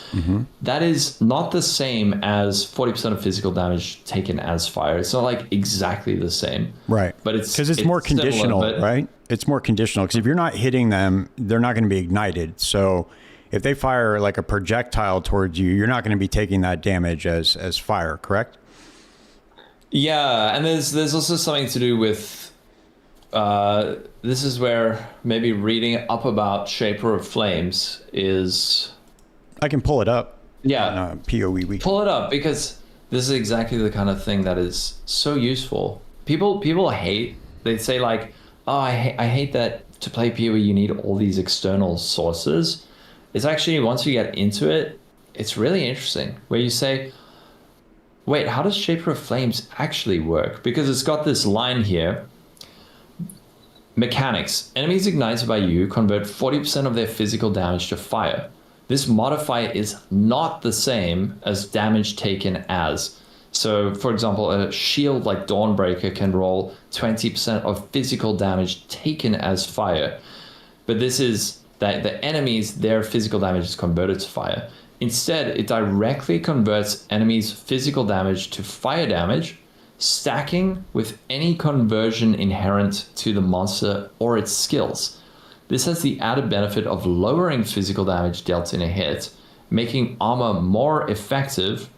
that is not the same as 40% of physical damage taken as fire. It's not like exactly the same. Right. But it's because it's more conditional, similar, right? It's more conditional because if you're not hitting them, they're not going to be ignited. So if they fire like a projectile towards you, you're not going to be taking that damage as fire, correct? Yeah, and there's also something to do with this is where maybe reading up about Shaper of Flames is... I can pull it up. Yeah. On, POE. Pull it up, because this is exactly the kind of thing that is so useful. People hate, they say like, oh, I hate that to play POE you need all these external sources. It's actually, once you get into it, it's really interesting, where you say, wait, how does Shaper of Flames actually work? Because it's got this line here. Mechanics. Enemies ignited by you convert 40% of their physical damage to fire. This modifier is not the same as damage taken as. So, for example, a shield like Dawnbreaker can roll 20% of physical damage taken as fire. But this is that the enemies, their physical damage is converted to fire. Instead, it directly converts enemies' physical damage to fire damage, stacking with any conversion inherent to the monster or its skills. This has the added benefit of lowering physical damage dealt in a hit, making armor more effective,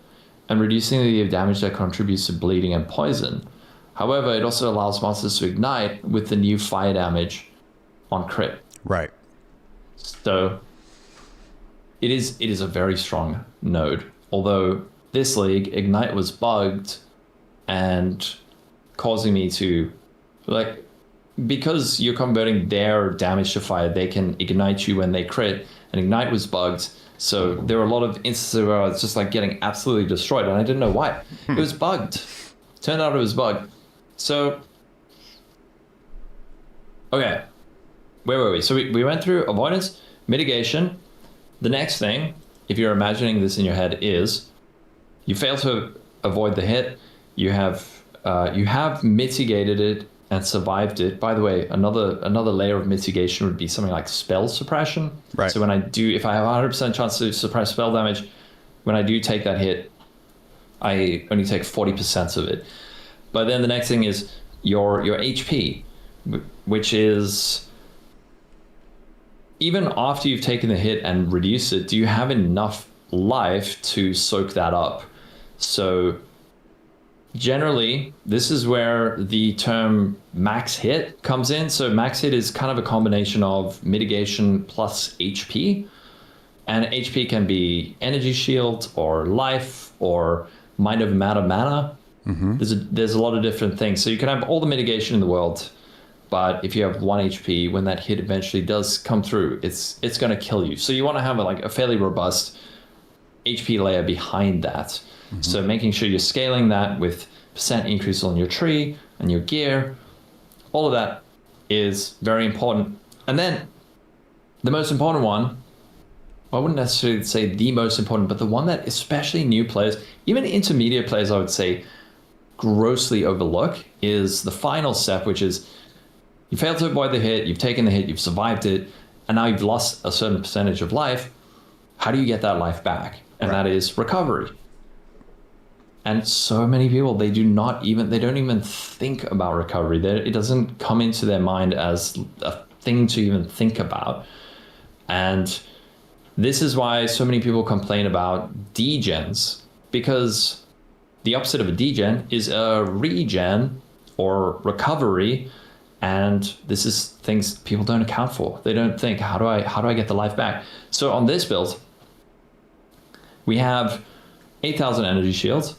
and reducing the damage that contributes to bleeding and poison. However, it also allows monsters to ignite with the new fire damage on crit. Right. So it is a very strong node. Although this league, Ignite was bugged and causing me to, like, because you're converting their damage to fire, they can ignite you when they crit, and Ignite was bugged. So there were a lot of instances where I was just like getting absolutely destroyed, and I didn't know why. It was bugged. Turned out it was bugged. So, okay, where were we? So we went through avoidance, mitigation. The next thing, if you're imagining this in your head, is you fail to avoid the hit. You have mitigated it and survived it. By the way, another layer of mitigation would be something like spell suppression. Right. So if I have a 100% chance to suppress spell damage, when I do take that hit, I only take 40% of it. But then the next thing is your HP, which is, even after you've taken the hit and reduced it, do you have enough life to soak that up? So generally, this is where the term max hit comes in. So max hit is kind of a combination of mitigation plus HP. And HP can be energy shield or life or mind over matter mana. There's a lot of different things. So you can have all the mitigation in the world, but if you have 1 HP, when that hit eventually does come through, it's going to kill you. So you want to have a fairly robust HP layer behind that. So making sure you're scaling that with percent increase on your tree and your gear, all of that is very important. And then the most important one, well, I wouldn't necessarily say the most important, but the one that especially new players, even intermediate players, I would say, grossly overlook, is the final step, which is you failed to avoid the hit, you've taken the hit, you've survived it, and now you've lost a certain percentage of life. How do you get that life back? And that is recovery. And so many people, they don't even think about recovery. It doesn't come into their mind as a thing to even think about. And this is why so many people complain about degens, because the opposite of a degen is a regen or recovery. And this is things people don't account for. They don't think, how do I get the life back? So on this build, we have 8,000 energy shields,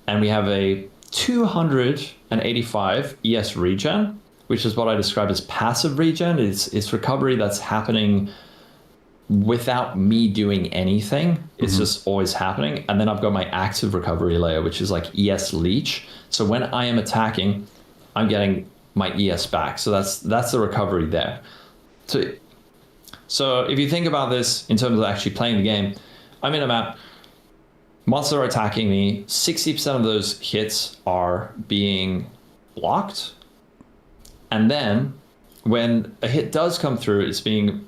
and we have a 285 ES regen, which is what I describe as passive regen. It's recovery that's happening without me doing anything. It's just always happening. And then I've got my active recovery layer, which is like ES leech. So when I am attacking, I'm getting my ES back. So that's the recovery there. So if you think about this in terms of actually playing the game, I'm in a map, monsters are attacking me, 60% of those hits are being blocked. And then when a hit does come through, it's being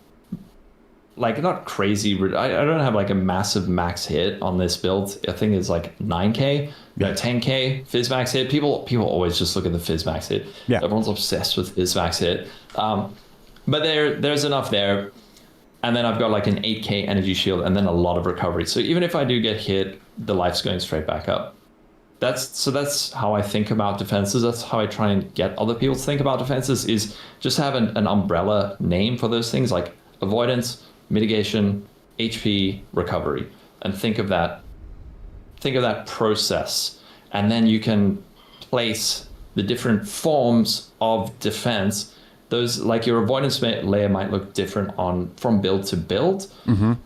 like not crazy. I don't have like a massive max hit on this build. I think it's like 9k, 10k fizz max hit. People always just look at the fizz max hit. Yeah. Everyone's obsessed with fizz max hit. But there's enough there. And then I've got like an 8k energy shield and then a lot of recovery. So even if I do get hit, the life's going straight back up. That's how I think about defenses. That's how I try and get other people to think about defenses, is just have an umbrella name for those things, like avoidance, mitigation, HP, recovery, and think of that process. And then you can place the different forms of defense. Those, like your avoidance layer might look different from build to build,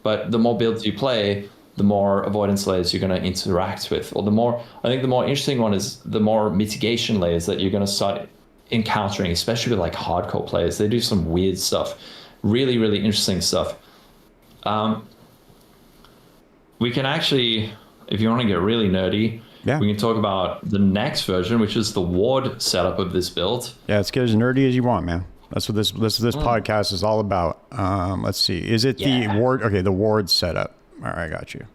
but the more builds you play, the more avoidance layers you're going to interact with, or I think the more interesting one is the more mitigation layers that you're going to start encountering, especially with like hardcore players. They do some weird stuff, really, really interesting stuff. We can actually, if you want to get really nerdy, we can talk about the next version, which is the ward setup of this build. Yeah, it's get as nerdy as you want, man. That's what this podcast is all about. Let's see. Is it the ward? Okay, the ward setup. All right, I got you.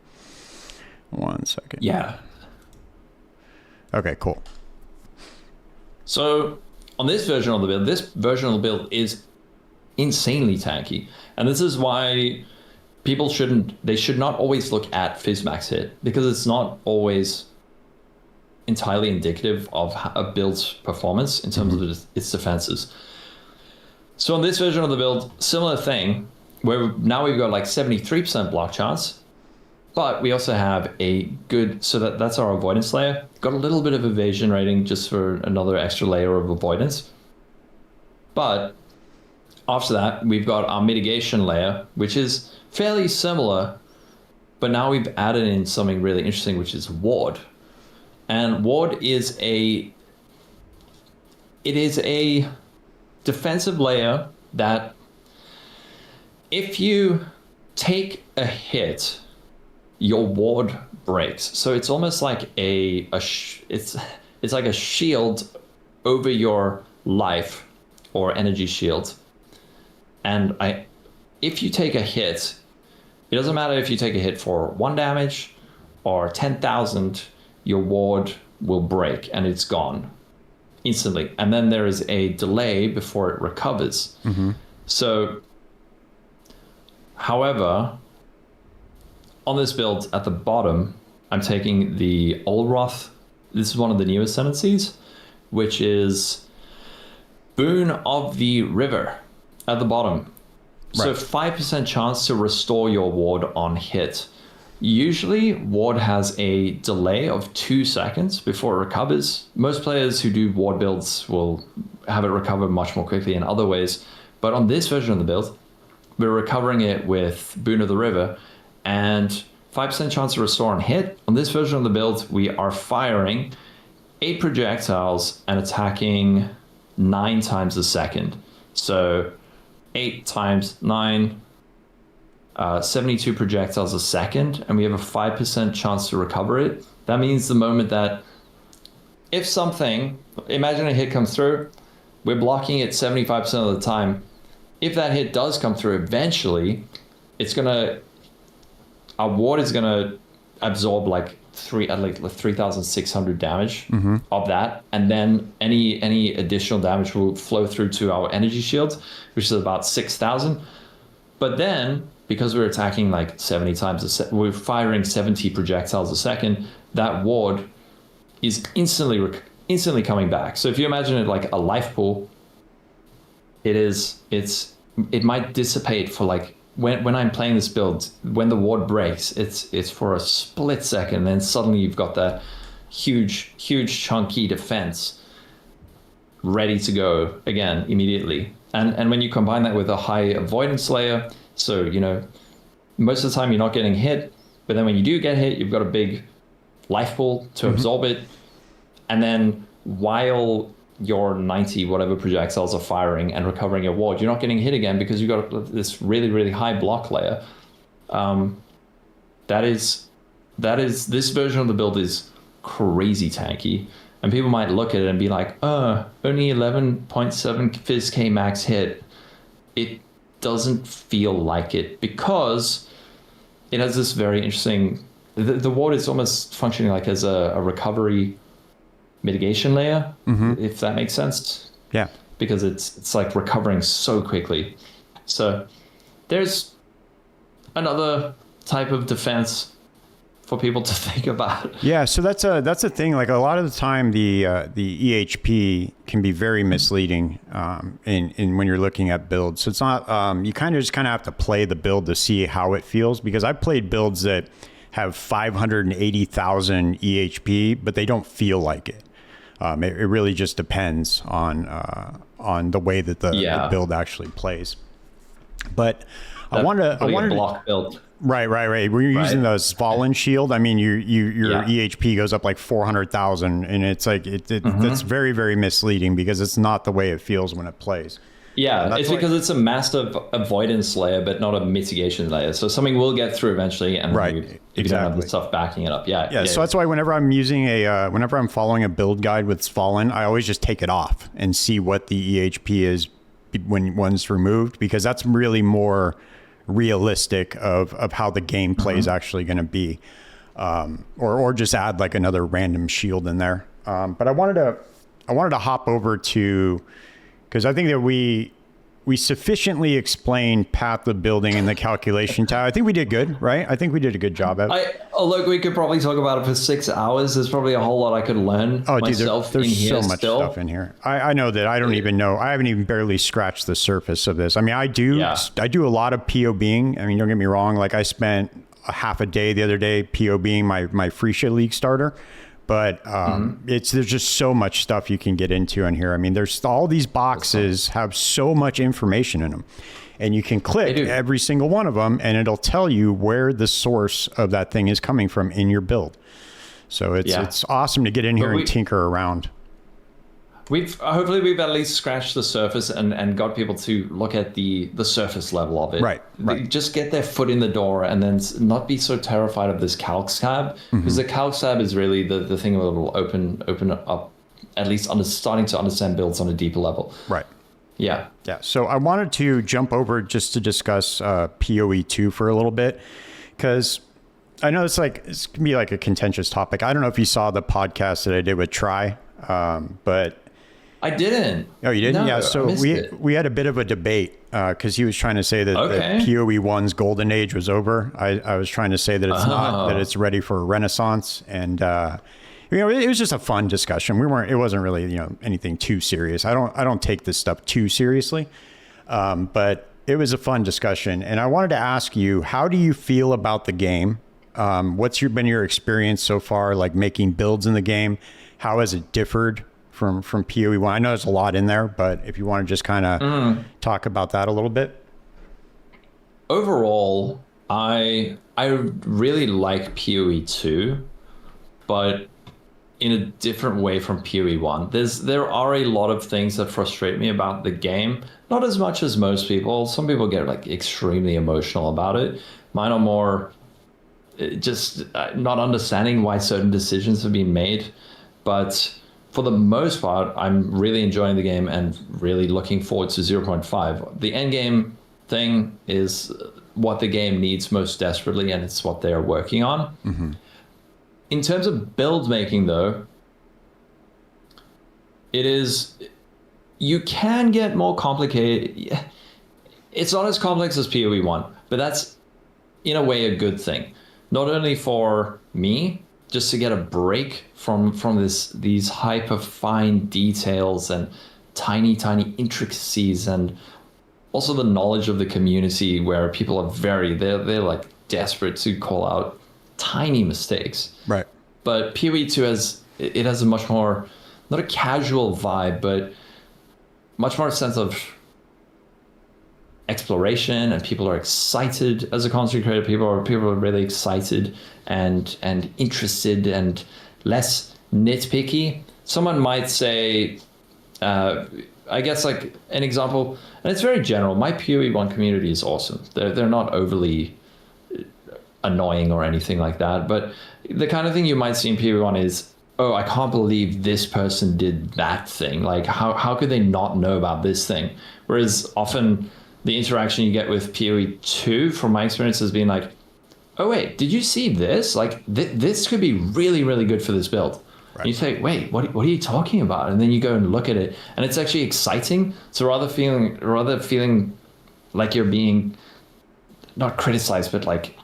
1 second. Yeah. Okay, cool. So on this version of the build is insanely tanky. And this is why they should not always look at fizz max hit, because it's not always entirely indicative of a build's performance in terms of its defenses. So on this version of the build, similar thing, where now we've got like 73% block chance, but we also have a good, so that's our avoidance layer. Got a little bit of evasion rating just for another extra layer of avoidance. But after that, we've got our mitigation layer, which is fairly similar, but now we've added in something really interesting, which is ward. And ward is a defensive layer that if you take a hit, your ward breaks. So it's almost like it's like a shield over your life or energy shield. And if you take a hit, it doesn't matter if you take a hit for 1 damage or 10,000, your ward will break and it's gone instantly. And then there is a delay before it recovers. So, however, on this build at the bottom, I'm taking the Olroth. This is one of the new ascendancies, which is Boon of the River at the bottom. Right. So 5% chance to restore your ward on hit. Usually, ward has a delay of 2 seconds before it recovers. Most players who do ward builds will have it recover much more quickly in other ways. But on this version of the build, we're recovering it with Boon of the River and 5% chance to restore on hit. On this version of the build, we are firing 8 projectiles and attacking 9 times a second. So 8 times 9, 72 projectiles a second, and we have a 5% chance to recover it. That means the moment that if something, imagine a hit comes through, we're blocking it 75% of the time. If that hit does come through eventually, our ward is gonna absorb like 3,600 damage of that, and then any additional damage will flow through to our energy shield, which is about 6,000. But then, because we're attacking like 70 times a second, we're firing 70 projectiles a second, that ward is instantly coming back. So if you imagine it like a life pool, it might dissipate for like, when I'm playing this build, when the ward breaks, it's for a split second, and then suddenly you've got that huge chunky defense ready to go again immediately. And when you combine that with a high avoidance layer, so most of the time you're not getting hit, but then when you do get hit, you've got a big life pool to absorb it. And then while your 90 whatever projectiles are firing and recovering your ward, you're not getting hit again because you've got this really, really high block layer. That is this version of the build is crazy tanky. And people might look at it and be like, only 11.7 Phys K max hit. It doesn't feel like it because it has this very interesting... The ward is almost functioning like as a recovery mitigation layer, if that makes sense. Yeah. Because it's like recovering so quickly. So there's another type of defense for people to think about. Yeah, so that's a thing. Like a lot of the time, the EHP can be very misleading in when you're looking at builds. So it's not you kind of have to play the build to see how it feels. Because I've played builds that have 580,000 EHP, but they don't feel like it. It really just depends on the way that the build actually plays. But I wanted to block build. Right. When you're using the Fallen Shield, I mean, your EHP goes up like 400,000, and it's like that's very, very misleading because it's not the way it feels when it plays. Yeah, it's because it's a massive avoidance layer, but not a mitigation layer. So something will get through eventually, and you don't have the stuff backing it up. Yeah. So that's why whenever I'm using whenever I'm following a build guide with Fallen, I always just take it off and see what the EHP is when one's removed, because that's really more realistic of how the gameplay is actually going to be, or just add like another random shield in there. But I wanted to hop over to, because I think that we sufficiently explained path of building and the calculation tab. I think we did good, right? I think we did a good job at it. Look, we could probably talk about it for 6 hours. There's probably a whole lot I could learn myself. There's in here so much still. stuff in here. I know that I don't even know. I haven't even barely scratched the surface of this. I mean, I do a lot of POBing. I mean, don't get me wrong. Like I spent a half a day the other day POBing my Freesia League starter. But there's just so much stuff you can get into in here. I mean, there's all these boxes have so much information in them, and you can click every single one of them, and it'll tell you where the source of that thing is coming from in your build. So it's awesome to get in here and tinker around. Hopefully we've at least scratched the surface and got people to look at the surface level of it. Right. Just get their foot in the door and then not be so terrified of this calcs tab, because the calcs tab is really the thing that will open up, at least starting to understand builds on a deeper level. Right. Yeah. So I wanted to jump over just to discuss POE 2 for a little bit, because I know it's going to be like a contentious topic. I don't know if you saw the podcast that I did with Try, but I didn't. Oh, you didn't? No, yeah. So we had a bit of a debate because he was trying to say that POE 1's golden age was over. I was trying to say that it's not, that it's ready for a renaissance. And, it was just a fun discussion. It wasn't really, anything too serious. I don't take this stuff too seriously. But it was a fun discussion. And I wanted to ask you, how do you feel about the game? What's been your experience so far, like making builds in the game? How has it differed from POE 1? I know there's a lot in there, but if you want to just kind of talk about that a little bit. Overall, I really like POE 2, but in a different way from POE 1. There are a lot of things that frustrate me about the game. Not as much as most people. Some people get extremely emotional about it. Mine are more just not understanding why certain decisions have been made. But for the most part, I'm really enjoying the game and really looking forward to 0.5. The end game thing is what the game needs most desperately, and it's what they're working on. In terms of build making, though, you can get more complicated. It's not as complex as POE 1, but that's in a way a good thing. Not only for me, just to get a break from these hyper fine details and tiny intricacies, and also the knowledge of the community where people are they're desperate to call out tiny mistakes. Right. But POE 2 has a much more, not a casual vibe, but much more sense of exploration, and people are excited as a content creator. People are really excited and interested and less nitpicky. Someone might say, I guess like an example, and it's very general. My POE 1 community is awesome. They're not overly annoying or anything like that, but the kind of thing you might see in POE 1 is, oh, I can't believe this person did that thing. Like, how could they not know about this thing? Whereas often the interaction you get with POE 2, from my experience, has been like, oh, wait, did you see this? Like, this could be really, really good for this build. Right. And you say, wait, what are you talking about? And then you go and look at it, and it's actually exciting. So rather feeling like you're being not criticized, but like,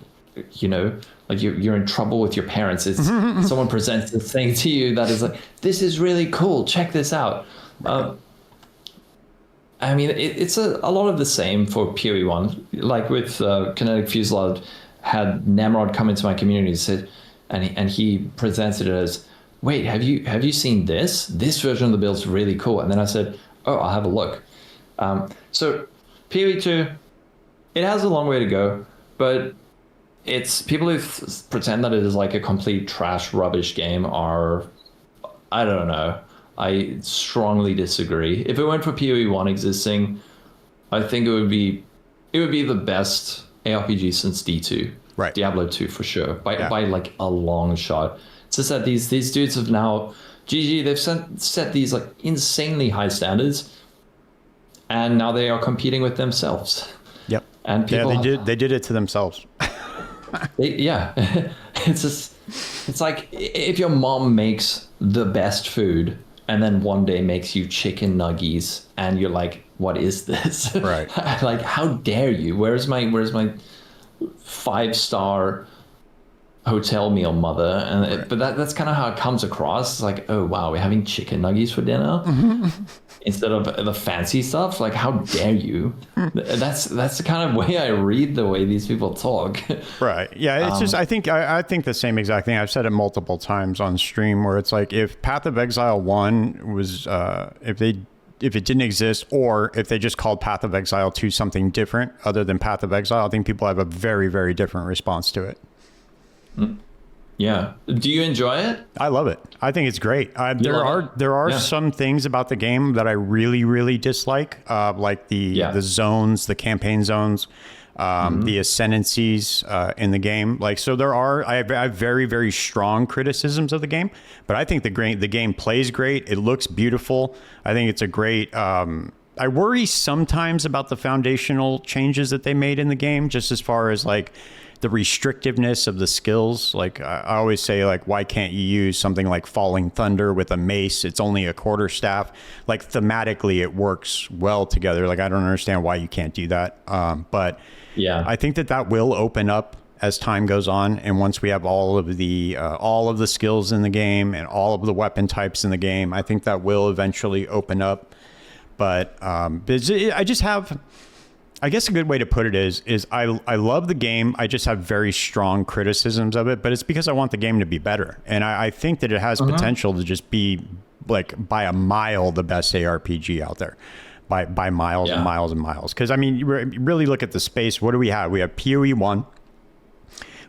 you know, like you're in trouble with your parents. It's someone presents this thing to you that is like, this is really cool. Check this out. Right. I mean, it's a lot of the same for POE 1. Like with Kinetic Fusillade, had Namrod come into my community and said, and he presented it as, wait, have you seen this? This version of the build's really cool. And then I said, oh, I'll have a look. So POE 2, it has a long way to go, but it's people who pretend that it is like a complete trash rubbish game are, I don't know. I strongly disagree. If it weren't for POE 1 existing, I think it would be the best ARPG since D2. Right. Diablo 2 for sure. By like a long shot. It's just that these dudes have now, GG, they've set these like insanely high standards, and now they are competing with themselves. Yep. And people they did it to themselves. It's like if your mom makes the best food and then one day makes you chicken nuggies and you're like, what is this? Right. Like, how dare you? Where's my 5-star hotel meal, mother? And right. But that's kind of how it comes across. It's like, oh wow, we're having chicken nuggies for dinner instead of the fancy stuff. Like, how dare you? That's the kind of way I read the way these people talk. Right. Yeah. It's just, I think the same exact thing. I've said it multiple times on stream, where it's like, if Path of Exile 1 was, if it didn't exist, or if they just called Path of Exile 2 something different other than Path of Exile, I think people have a very, very different response to it. Yeah. Do you enjoy it? I love it. I think it's great. There are some things about the game that I really, really dislike, like the zones, the campaign zones, the ascendancies in the game. Like, so I have very, very strong criticisms of the game, but I think the game plays great. It looks beautiful. I think it's a great, I worry sometimes about the foundational changes that they made in the game, just as far as like the restrictiveness of the skills. Like, I always say, like, why can't you use something like Falling Thunder with a mace? It's only a quarterstaff. Like, thematically, it works well together. Like, I don't understand why you can't do that. But yeah, I think that will open up as time goes on, and once we have all of the skills in the game and all of the weapon types in the game, I think that will eventually open up. But I guess a good way to put it is I love the game. I just have very strong criticisms of it, but it's because I want the game to be better. And I think that it has potential to just be, like, by a mile the best ARPG out there. By miles and miles and miles. Because, I mean, you really look at the space. What do we have? We have POE 1.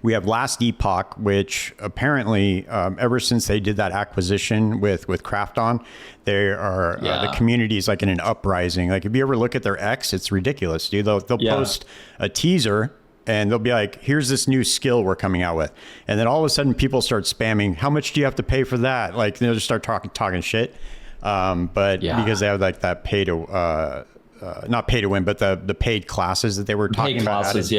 We have Last Epoch, which apparently, ever since they did that acquisition with Krafton, they are the community is like in an uprising. Like, if you ever look at their X, it's ridiculous, dude. They'll post a teaser and they'll be like, "Here's this new skill we're coming out with," and then all of a sudden, people start spamming, "How much do you have to pay for that?" Like, they'll just start talking shit. Because they have like that pay to not pay to win, but the paid classes that they were talking about. Classes,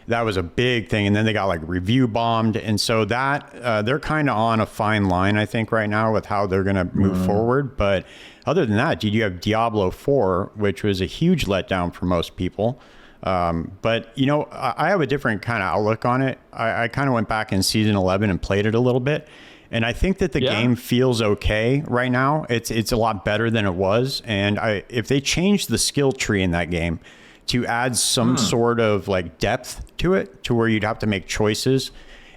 that was a big thing. And then they got like review bombed. And so that they're kind of on a fine line, I think, right now with how they're going to move forward. But other than that, you have Diablo 4, which was a huge letdown for most people. But, you know, I have a different kind of outlook on it. I kind of went back in season 11 and played it a little bit. And I think that the game feels okay right now. It's a lot better than it was. And if they change the skill tree in that game to add some sort of like depth to it, to where you'd have to make choices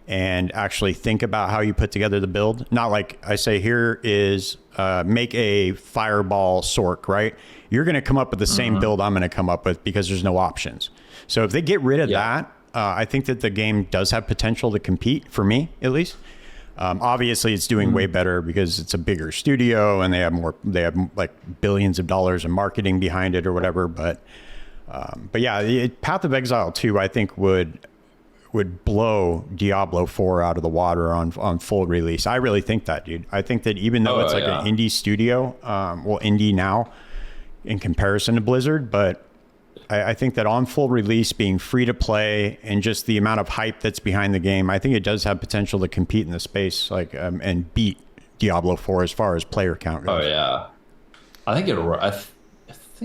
and actually think about how you put together the build. Not like I say, here is make a fireball sork, right? You're going to come up with the same build I'm going to come up with because there's no options. So if they get rid of that, I think that the game does have potential to compete, for me at least. Obviously it's doing way better because it's a bigger studio and they have like billions of dollars in marketing behind it or whatever. But yeah, Path of Exile 2, I think would blow Diablo 4 out of the water on full release. I really think that, dude. I think that even though it's like an indie studio, indie now in comparison to Blizzard, but I think that on full release, being free to play and just the amount of hype that's behind the game, I think it does have potential to compete in the space, like and beat Diablo 4 as far as player count goes. Oh yeah, I think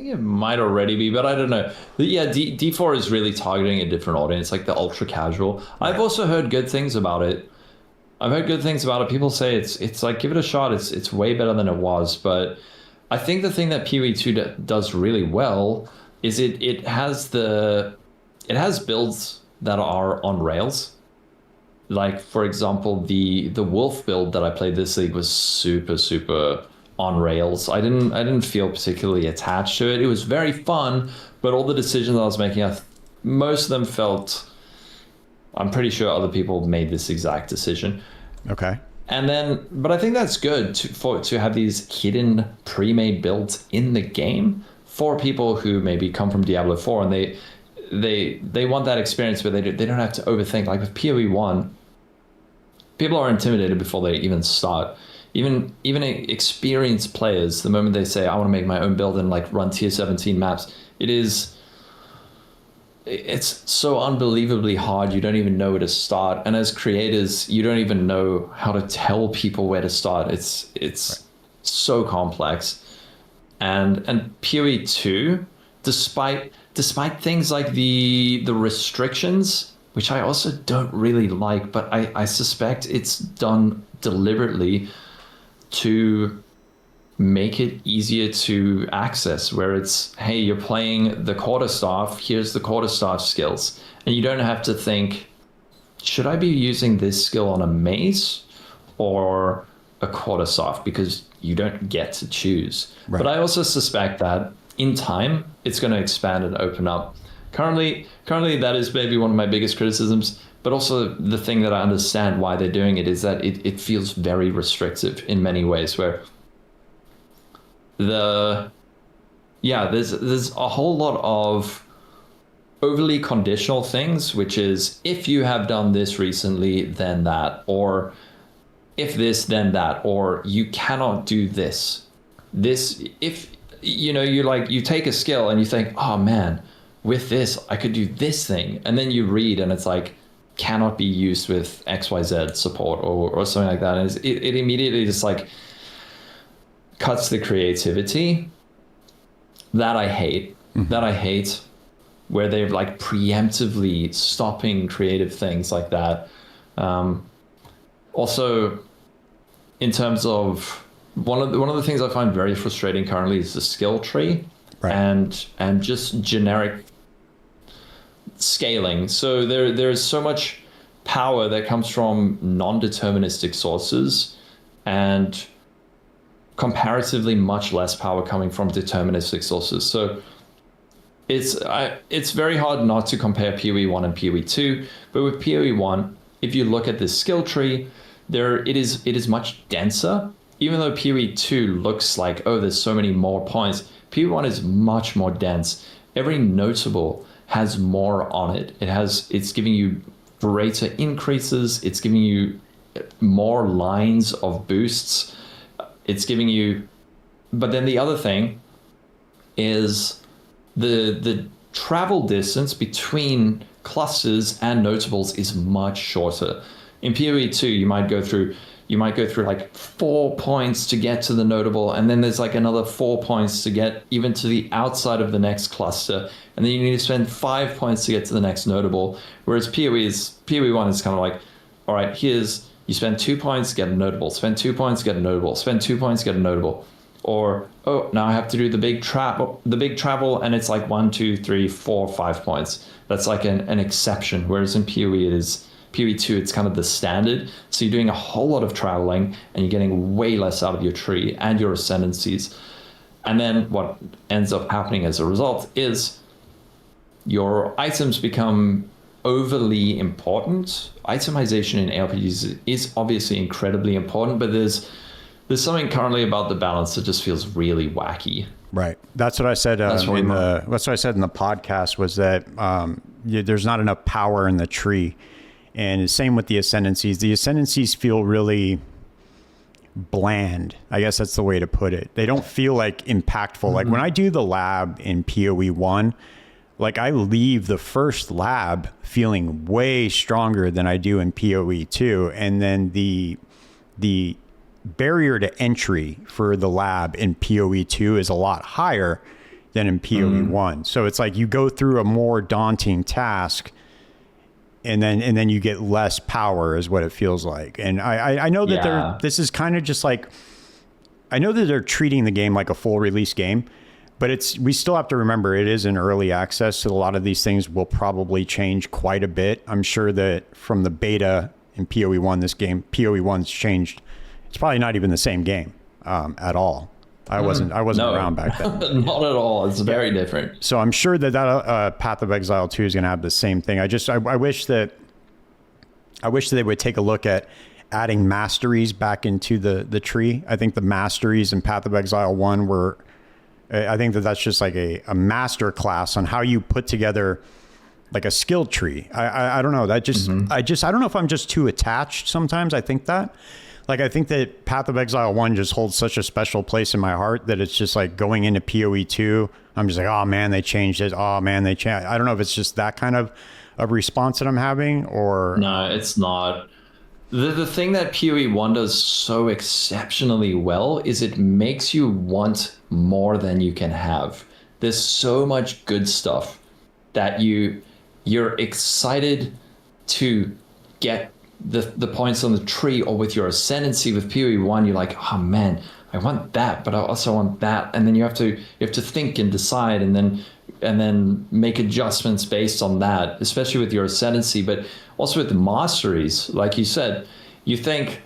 it might already be, but I don't know. But yeah, D4 is really targeting a different audience, like the ultra casual. I've also heard good things about it. People say it's like, give it a shot. It's way better than it was. But I think the thing that POE 2 does really well is it has builds that are on rails. Like, for example, the wolf build that I played this league was super on rails. I didn't feel particularly attached to it. It was very fun, but all the decisions I was making, most of them felt, I'm pretty sure other people made this exact decision. Okay. But I think that's good to have these hidden pre-made builds in the game for people who maybe come from Diablo 4 and they want that experience where they don't have to overthink. Like with POE 1, people are intimidated before they even start. Even experienced players, the moment they say, I want to make my own build and like run tier 17 maps, it's so unbelievably hard. You don't even know where to start. And as creators, you don't even know how to tell people where to start. It's so complex. And POE 2, despite things like the restrictions, which I also don't really like, but I suspect it's done deliberately to make it easier to access, where it's, hey, you're playing the quarterstaff, here's the quarterstaff skills. And you don't have to think, should I be using this skill on a mace or a quarterstaff? Because you don't get to choose. Right. But I also suspect that in time, it's going to expand and open up. Currently, that is maybe one of my biggest criticisms. But also the thing that I understand why they're doing it is that it feels very restrictive in many ways, where there's a whole lot of overly conditional things, which is, if you have done this recently, then that, or if this, then that, or you cannot do this. If you take a skill and you think, oh man, with this I could do this thing, and then you read and it's like, cannot be used with XYZ support or something like that. And it immediately just like cuts the creativity. That I hate. That I hate, where they're like preemptively stopping creative things like that. Also, in terms of one of the things I find very frustrating currently is the skill tree, right, and just generic scaling. So there's so much power that comes from non-deterministic sources, and comparatively much less power coming from deterministic sources. So it's very hard not to compare POE 1 and POE 2, but with POE 1, if you look at the skill tree, it is much denser. Even though POE 2 looks like, oh, there's so many more points, POE 1 is much more dense. Every notable has more on it. It's giving you greater increases. It's giving you more lines of boosts. It's giving you, but then the other thing is the travel distance between clusters and notables is much shorter. In POE 2, you might go through like 4 points to get to the notable, and then there's like another 4 points to get even to the outside of the next cluster, and then you need to spend 5 points to get to the next notable. Whereas POE 1 is kind of like, all right, you spend 2 points, get a notable, spend 2 points, get a notable, spend 2 points, get a notable. Or, oh, now I have to do the big travel, and it's like 1, 2, 3, 4, 5 points. That's like an exception. Whereas in POE POE 2, it's kind of the standard. So you're doing a whole lot of traveling and you're getting way less out of your tree and your ascendancies. And then what ends up happening as a result is your items become overly important. Itemization in ARPGs is obviously incredibly important, but there's something currently about the balance that just feels really wacky. Right. That's what I said. That's what I said in the podcast was that there's not enough power in the tree, and the same with the ascendancies. The ascendancies feel really bland. I guess that's the way to put it. They don't feel like impactful. Like when I do the lab in POE 1, like I leave the first lab feeling way stronger than I do in POE 2. And then the barrier to entry for the lab in POE 2 is a lot higher than in POE 1. So it's like you go through a more daunting task and then you get less power is what it feels like. And I know that this is kind of just like, I know that they're treating the game like a full release game, but we still have to remember it is in early access. So a lot of these things will probably change quite a bit. I'm sure that from the beta in POE 1, this game, POE 1's changed. It's probably not even the same game at all. I wasn't around back then. Not at all. It's very different. So I'm sure that Path of Exile 2 is going to have the same thing. I wish that they would take a look at adding masteries back into the tree. I think the masteries in Path of Exile 1 were, I think that's just like a master class on how you put together like a skill tree. I don't know. That just, I don't know if I'm just too attached sometimes. I think that. Like, I think that Path of Exile 1 just holds such a special place in my heart that it's just like going into POE 2, I'm just like, oh man, they changed it. Oh man, they changed. I don't know if it's just that kind of response that I'm having or. No, it's not. The thing that POE 1 does so exceptionally well is it makes you want more than you can have. There's so much good stuff that you're excited to get the points on the tree, or with your ascendancy with POE 1, you're like, oh man, I want that, but I also want that. And then you have to think and decide and then make adjustments based on that, especially with your ascendancy, but also with the masteries. Like you said, you think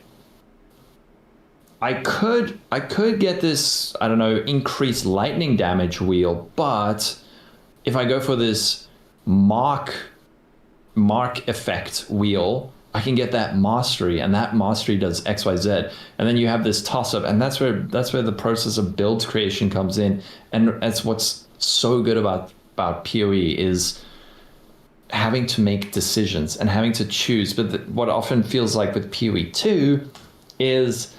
I could get this, I don't know, increased lightning damage wheel, but if I go for this mark effect wheel, I can get that mastery, and that mastery does X, Y, Z. And then you have this toss-up, and that's where the process of build creation comes in. And that's what's so good about POE is having to make decisions and having to choose. But what often feels like with POE 2 is,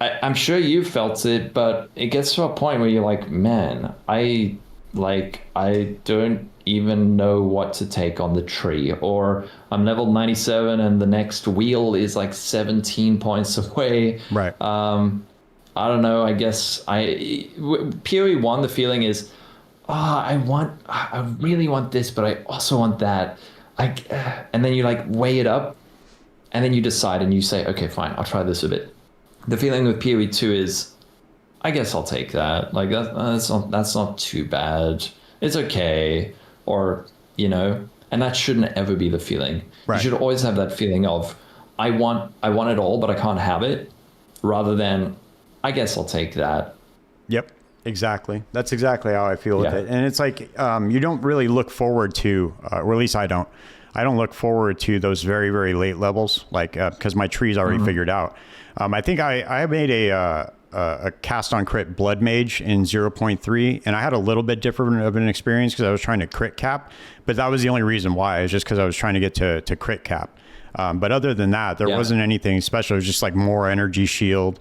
I'm sure you felt it, but it gets to a point where you're like, man, I don't even know what to take on the tree, or I'm level 97 and the next wheel is like 17 points away. Right. I don't know. I guess POE 1, the feeling is, I really want this, but I also want that. And then you like weigh it up and then you decide and you say, okay, fine, I'll try this a bit. The feeling with POE 2 is, I guess I'll take that. Like that's not too bad. It's okay. Or, and that shouldn't ever be the feeling. Right. You should always have that feeling of, I want it all, but I can't have it, rather than, I guess I'll take that. Yep, exactly. That's exactly how I feel with it. And it's like, you don't really look forward to, or at least I don't look forward to those very, very late levels, like, because my tree's already figured out. I think I made a cast on crit blood mage in 0.3, and I had a little bit different of an experience because I was trying to crit cap, but that was the only reason why. It was just because I was trying to get to crit cap. But other than that, there wasn't anything special. It was just like more energy shield,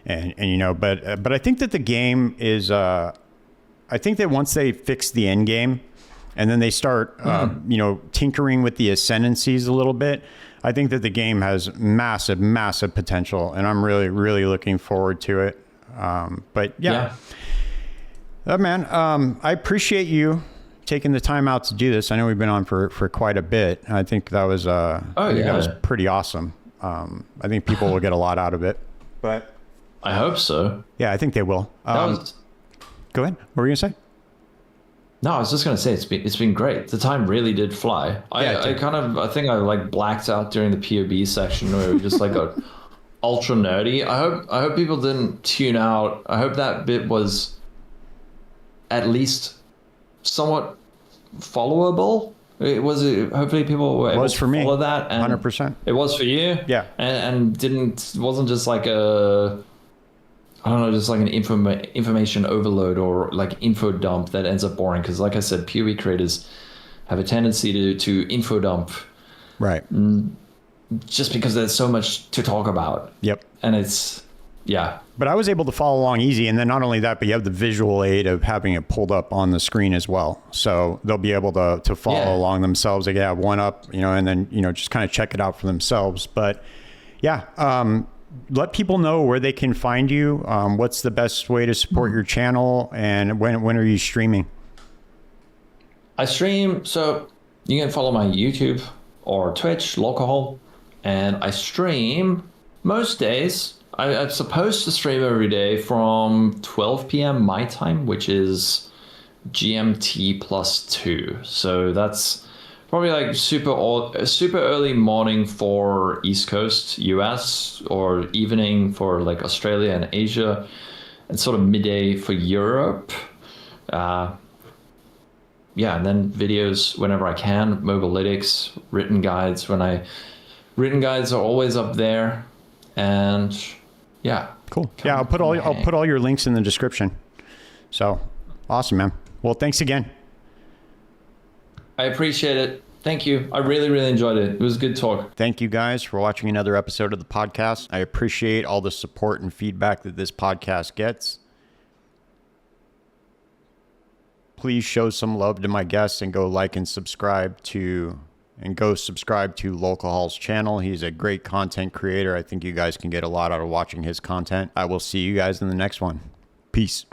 and but I think that the game is. I think that once they fix the end game, and then they start tinkering with the ascendancies a little bit, I think that the game has massive, massive potential, and I'm really, really looking forward to it. But man, I appreciate you taking the time out to do this. I know we've been on for quite a bit. I think that was that was pretty awesome. I think people will get a lot out of it. But I hope so. Yeah, I think they will. Go ahead. What were you gonna say? No, I was just gonna say it's been great. The time really did fly. I think I like blacked out during the POB section where we just like got ultra nerdy. I hope people didn't tune out. I hope that bit was at least somewhat followable. Hopefully people were able to follow that. And 100%. It was for you. Yeah. And wasn't just like a, I don't know, just like an information overload or like info dump that ends up boring. Because like I said, POE creators have a tendency to info dump. Right. Just because there's so much to talk about. Yep. And it's, yeah. But I was able to follow along easy. And then not only that, but you have the visual aid of having it pulled up on the screen as well. So they'll be able to follow along themselves. They can have one up, and then, just kind of check it out for themselves. But yeah, let people know where they can find you. What's the best way to support your channel, and when are you streaming? I stream, so you can follow my YouTube or Twitch, Lolcohol, and I stream most days. I'm supposed to stream every day from 12 p.m. my time, which is GMT +2. So that's probably like super early morning for East Coast US, or evening for like Australia and Asia, and sort of midday for Europe. And then videos whenever I can, mobilytics, written guides written guides are always up there. And yeah, cool. Yeah, I'll put all your links in the description. So awesome, man. Well, thanks again. I appreciate it. Thank you. I really, really enjoyed it. It was a good talk. Thank you guys for watching another episode of the podcast. I appreciate all the support and feedback that this podcast gets. Please show some love to my guests and go like and subscribe to Lolcohol's channel. He's a great content creator. I think you guys can get a lot out of watching his content. I will see you guys in the next one. Peace.